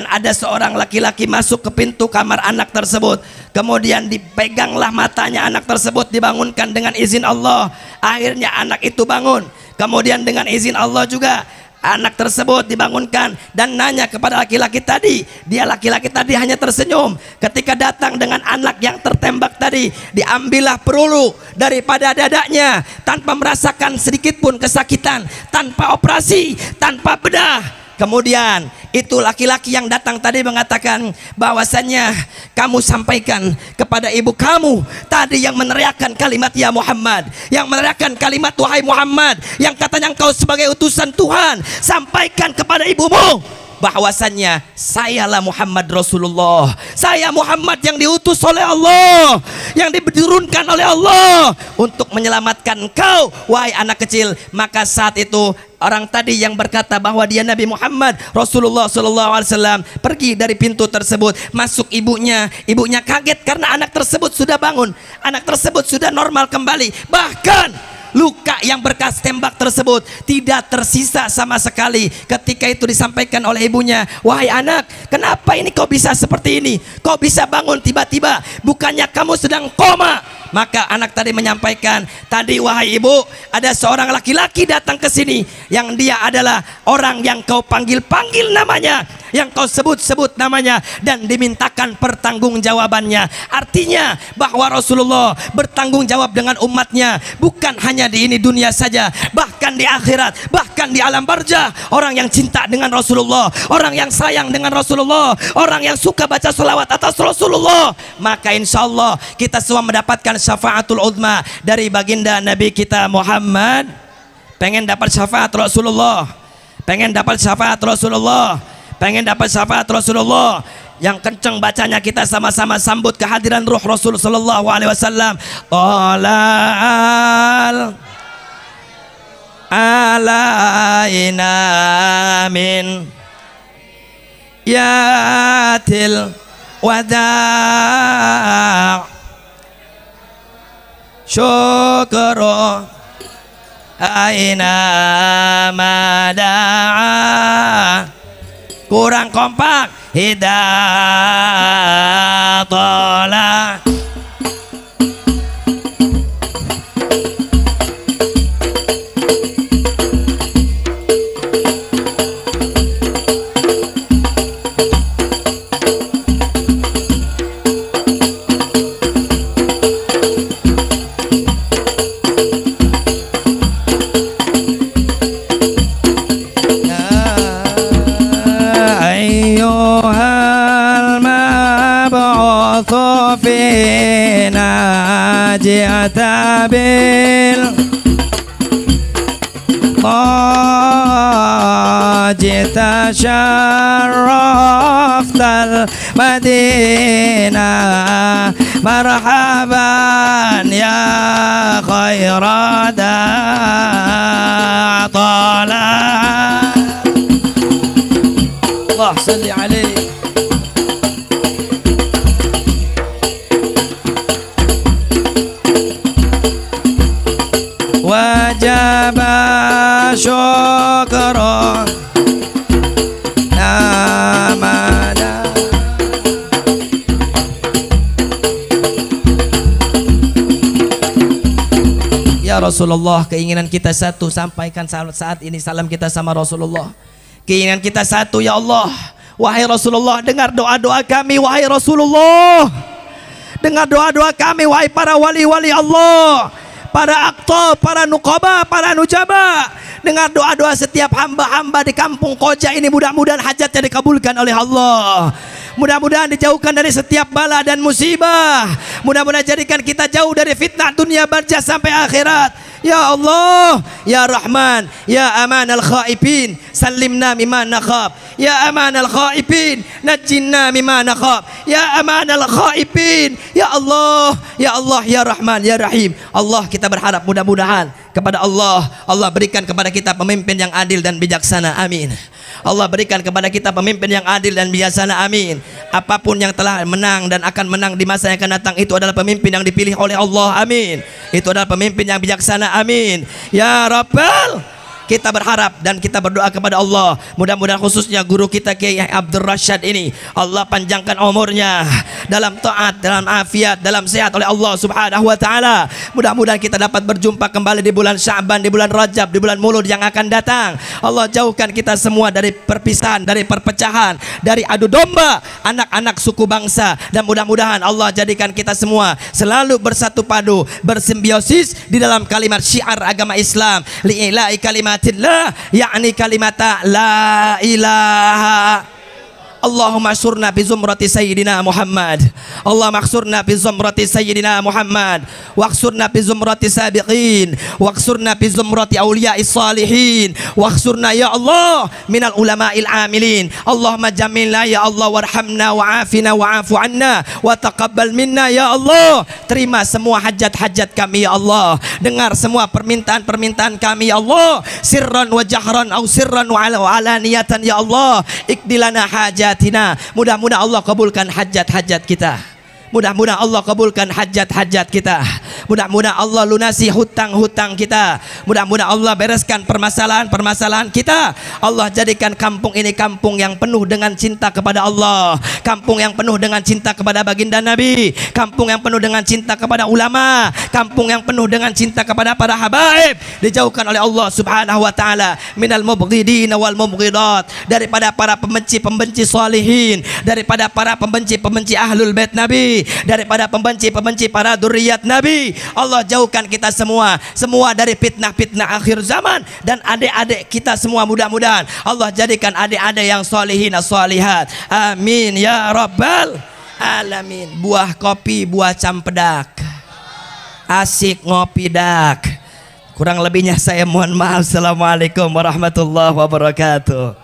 ada seorang laki-laki masuk ke pintu kamar anak tersebut. Kemudian dipeganglah matanya anak tersebut, dibangunkan dengan izin Allah. Akhirnya anak itu bangun. Kemudian dengan izin Allah juga anak tersebut dibangunkan dan nanya kepada laki-laki tadi. Dia laki-laki tadi hanya tersenyum. Ketika datang dengan anak yang tertembak tadi, diambillah peluru daripada dadanya tanpa merasakan sedikit pun kesakitan, tanpa operasi, tanpa bedah. Kemudian itu laki-laki yang datang tadi mengatakan bahwasannya, kamu sampaikan kepada ibu kamu tadi yang meneriakkan kalimat ya Muhammad, yang meneriakkan kalimat wahai Muhammad, yang katanya engkau sebagai utusan Tuhan, sampaikan kepada ibumu bahwasannya sayalah Muhammad Rasulullah, saya Muhammad yang diutus oleh Allah, yang diturunkan oleh Allah untuk menyelamatkan engkau wahai anak kecil. Maka saat itu orang tadi yang berkata bahwa dia Nabi Muhammad Rasulullah SAW pergi dari pintu tersebut, masuk ibunya. Ibunya kaget karena anak tersebut sudah bangun, anak tersebut sudah normal kembali, bahkan luka yang bekas tembak tersebut tidak tersisa sama sekali. Ketika itu disampaikan oleh ibunya, wahai anak, kenapa ini kau bisa seperti ini, kau bisa bangun tiba-tiba, bukannya kamu sedang koma? Maka anak tadi menyampaikan, tadi wahai ibu, ada seorang laki-laki datang ke sini yang dia adalah orang yang kau panggil-panggil namanya, yang kau sebut-sebut namanya, dan dimintakan pertanggungjawabannya. Artinya bahwa Rasulullah bertanggung jawab dengan umatnya, bukan hanya di ini dunia saja, bahkan di akhirat, bahkan di alam barzah. Orang yang cinta dengan Rasulullah, orang yang sayang dengan Rasulullah, orang yang suka baca selawat atas Rasulullah, maka insya Allah kita semua mendapatkan syafaatul uzma dari baginda Nabi kita Muhammad. Pengen dapat syafaat Rasulullah, pengen dapat syafaat Rasulullah, pengen dapat syafaat Rasulullah yang kenceng bacanya, kita sama-sama sambut kehadiran ruh Rasul sallallahu alaihi wasallam. Qalal alaina min yatil wada' syukru aina mada'a. Kurang kompak. Hidatola. جئت جئت شرفت المدينة مرحبا يا خير داع طلع. الله صل عليه. Wajib syukur namada. Ya Rasulullah, keinginan kita satu, sampaikan saat ini salam kita sama Rasulullah. Keinginan kita satu, ya Allah, wahai Rasulullah, dengar doa-doa kami, wahai Rasulullah. Dengar doa-doa kami, wahai para wali-wali Allah, para aktor, para nuqaba, para nujaba. Dengar doa-doa setiap hamba-hamba di kampung Koja ini, mudah-mudahan hajatnya dikabulkan oleh Allah. Mudah-mudahan dijauhkan dari setiap bala dan musibah. Mudah-mudahan jadikan kita jauh dari fitnah dunia barzah sampai akhirat. Ya Allah, ya Rahman, ya aman al-khaifin, salimna mimma nakhab. Ya aman al-khaifin, najjinna mimma nakhab. Ya aman al-khaifin, ya Allah, ya Allah, ya Rahman, ya Rahim. Allah, kita berharap mudah-mudahan kepada Allah, Allah berikan kepada kita pemimpin yang adil dan bijaksana, amin. Allah berikan kepada kita pemimpin yang adil dan bijaksana, amin. Apapun yang telah menang dan akan menang di masa yang akan datang, itu adalah pemimpin yang dipilih oleh Allah, amin. Itu adalah pemimpin yang bijaksana, amin. Ya Rabbal, kita berharap dan kita berdoa kepada Allah, mudah-mudahan khususnya guru kita Kiai Abdul Rashad ini, Allah panjangkan umurnya dalam taat, dalam afiat, dalam sehat oleh Allah Subhanahu wa taala. Mudah-mudahan kita dapat berjumpa kembali di bulan Sya'ban, di bulan Rajab, di bulan Maulud yang akan datang. Allah jauhkan kita semua dari perpisahan, dari perpecahan, dari adu domba anak-anak suku bangsa, dan mudah-mudahan Allah jadikan kita semua selalu bersatu padu, bersimbiosis di dalam kalimat syiar agama Islam, li'ila'i kalimatillah, yakni kalimata la ilaha Allahumma surna bi zumrati sayyidina Muhammad. Allahumma aksurna bi zumrati sayyidina Muhammad. Waqsurna bi zumrati sabiqin. Waqsurna bi zumrati awliya'is salihin. Waqsurna ya Allah minal ulama'il amilin. Allahumma jamilna ya Allah warhamna wa'afina wa'afu anna wa taqabbal minna ya Allah. Terima semua hajat-hajat kami ya Allah. Dengar semua permintaan-permintaan kami ya Allah. Sirran wa jahran au sirran wa alaniyatan ya Allah. Ikdilana hajat. Mudah-mudahan Allah kabulkan hajat-hajat kita. Mudah-mudahan Allah kabulkan hajat-hajat kita. Mudah-mudahan Allah lunasi hutang-hutang kita. Mudah-mudahan Allah bereskan permasalahan-permasalahan kita. Allah jadikan kampung ini kampung yang penuh dengan cinta kepada Allah. Kampung yang penuh dengan cinta kepada baginda Nabi. Kampung yang penuh dengan cinta kepada ulama. Kampung yang penuh dengan cinta kepada para habaib. Dijauhkan oleh Allah subhanahu wa ta'ala minal mubghidin wal mubghidat. Daripada para pembenci-pembenci salihin. Daripada para pembenci-pembenci ahlul bait Nabi. Daripada pembenci-pembenci para dzurriyyat Nabi. Allah jauhkan kita semua dari fitnah-fitnah akhir zaman. Dan adik-adik kita semua mudah-mudahan Allah jadikan adik-adik yang solihin solihat. Amin ya rabbal alamin. Buah kopi, buah campedak, asik ngopi dak. Kurang lebihnya saya mohon maaf. Assalamualaikum warahmatullahi wabarakatuh.